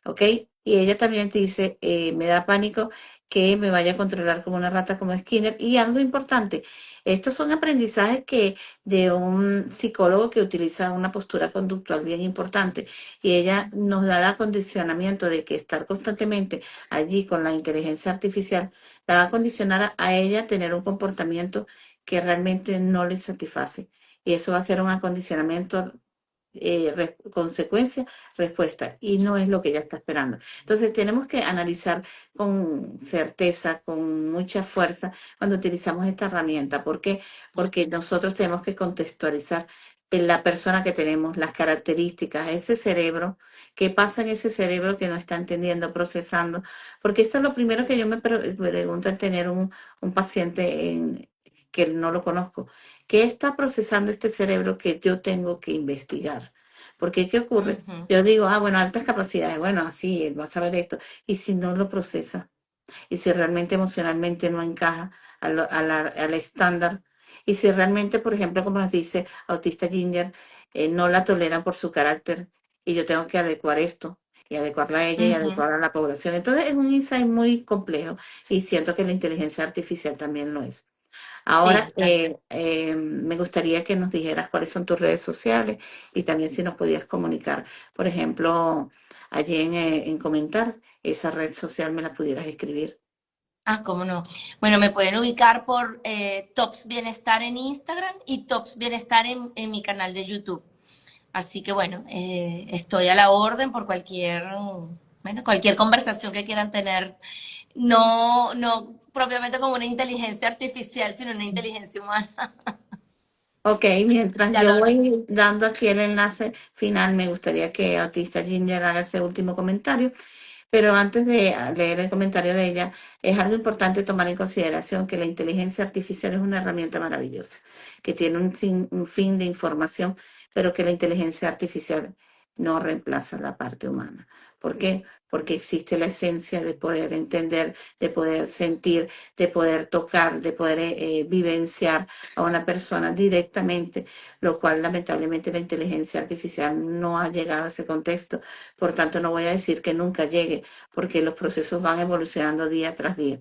¿ok? Y ella también te dice, me da pánico que me vaya a controlar como una rata como Skinner. Y algo importante, estos son aprendizajes que de un psicólogo que utiliza una postura conductual bien importante. Y ella nos da el acondicionamiento de que estar constantemente allí con la inteligencia artificial la va a condicionar a ella a tener un comportamiento que realmente no le satisface. Y eso va a ser un acondicionamiento, consecuencia, respuesta, y no es lo que ella está esperando. Entonces tenemos que analizar con certeza, con mucha fuerza, cuando utilizamos esta herramienta. ¿Por qué? Porque nosotros tenemos que contextualizar en la persona que tenemos, las características, ese cerebro, qué pasa en ese cerebro que no está entendiendo, procesando, porque esto es lo primero que yo me pregunto al tener un paciente que no lo conozco. ¿Qué está procesando este cerebro que yo tengo que investigar? Porque, ¿qué ocurre? Ujú. Yo digo, bueno, altas capacidades, bueno, así, él va a saber esto. Y si no lo procesa, y si realmente emocionalmente no encaja al estándar, y si realmente, por ejemplo, como nos dice Autista Ginger, no la toleran por su carácter, y yo tengo que adecuar esto, y adecuarla a ella y Ujú. adecuarla a la población. Entonces, es un insight muy complejo, y siento que la inteligencia artificial también lo es. Ahora, Sí, tal me gustaría que nos dijeras cuáles son tus redes sociales y también si nos podías comunicar, por ejemplo, allí en comentar esa red social me la pudieras escribir. Ah, cómo no. Bueno, me pueden ubicar por Tops Bienestar en Instagram y Tops Bienestar en mi canal de YouTube. Así que bueno, estoy a la orden por bueno, cualquier conversación que quieran tener. No, no propiamente como una inteligencia artificial, sino una inteligencia humana. Ok, mientras Ya yo lo voy dando aquí el enlace final, me gustaría que Autista Ginger haga ese último comentario. Pero antes de leer el comentario de ella, es algo importante tomar en consideración que la inteligencia artificial es una herramienta maravillosa, que tiene un fin de información, pero que la inteligencia artificial no reemplaza la parte humana. ¿Por qué? Porque existe la esencia de poder entender, de poder sentir, de poder tocar, de poder vivenciar a una persona directamente, lo cual lamentablemente la inteligencia artificial no ha llegado a ese contexto. Por tanto, no voy a decir que nunca llegue, porque los procesos van evolucionando día tras día.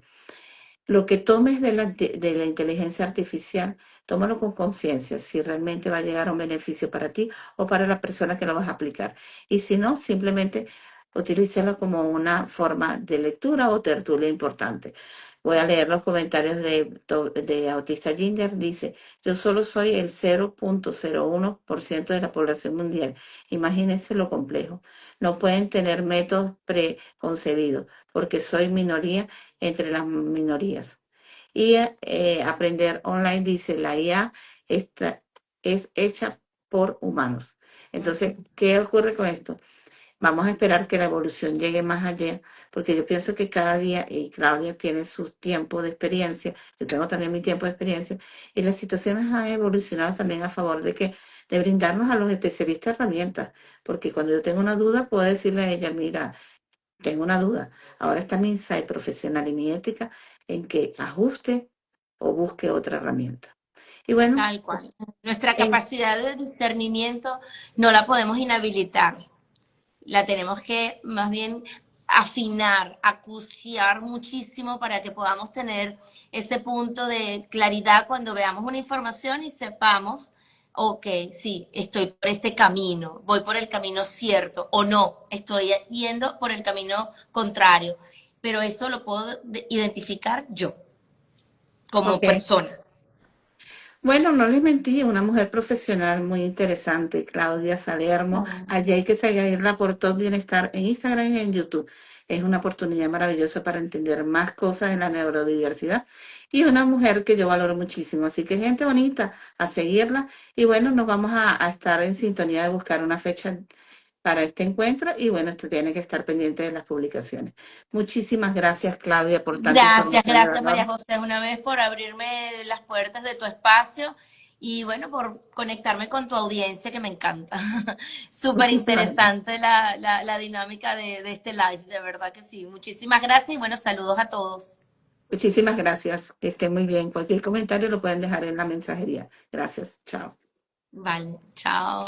Lo que tomes de la inteligencia artificial, tómalo con conciencia, si realmente va a llegar a un beneficio para ti o para la persona que lo vas a aplicar. Y si no, simplemente utilízalo como una forma de lectura o tertulia importante. Voy a leer los comentarios de Autista Ginger. Dice, yo solo soy el 0,01% de la población mundial. Imagínense lo complejo. No pueden tener métodos preconcebidos porque soy minoría entre las minorías. Y aprender online, dice, la IA es hecha por humanos. Entonces, ¿qué ocurre con esto? Vamos a esperar que la evolución llegue más allá, porque yo pienso que cada día, y Claudia tiene su tiempo de experiencia, yo tengo también mi tiempo de experiencia, y las situaciones han evolucionado también a favor de brindarnos a los especialistas herramientas, porque cuando yo tengo una duda, puedo decirle a ella, mira, tengo una duda. Ahora está mi insight profesional y mi ética en que ajuste o busque otra herramienta. Y bueno, Tal cual. Nuestra en- capacidad de discernimiento no la podemos inhabilitar. La tenemos que más bien afinar, acuciar muchísimo para que podamos tener ese punto de claridad cuando veamos una información y sepamos, ok, sí, estoy por este camino, voy por el camino cierto o no, estoy yendo por el camino contrario. Pero eso lo puedo identificar yo como ok. persona. Bueno, no les mentí, una mujer profesional muy interesante, Claudia Salermo. Allí hay que seguirla por Top Bienestar en Instagram y en YouTube. Es una oportunidad maravillosa para entender más cosas en la neurodiversidad y una mujer que yo valoro muchísimo. Así que gente bonita, a seguirla. Y bueno, nos vamos a estar en sintonía de buscar una fecha para este encuentro y bueno, esto tiene que estar pendiente de las publicaciones. Muchísimas gracias, Claudia, por tanta Gracias, información de gracias María valor. José, una vez por abrirme las puertas de tu espacio y bueno, por conectarme con tu audiencia que me encanta. Súper Muchísimas interesante la dinámica de este live, de verdad que sí. Muchísimas gracias y bueno, saludos a todos. Muchísimas gracias. Que estén muy bien. Cualquier comentario lo pueden dejar en la mensajería. Gracias. Chao. Vale, chao.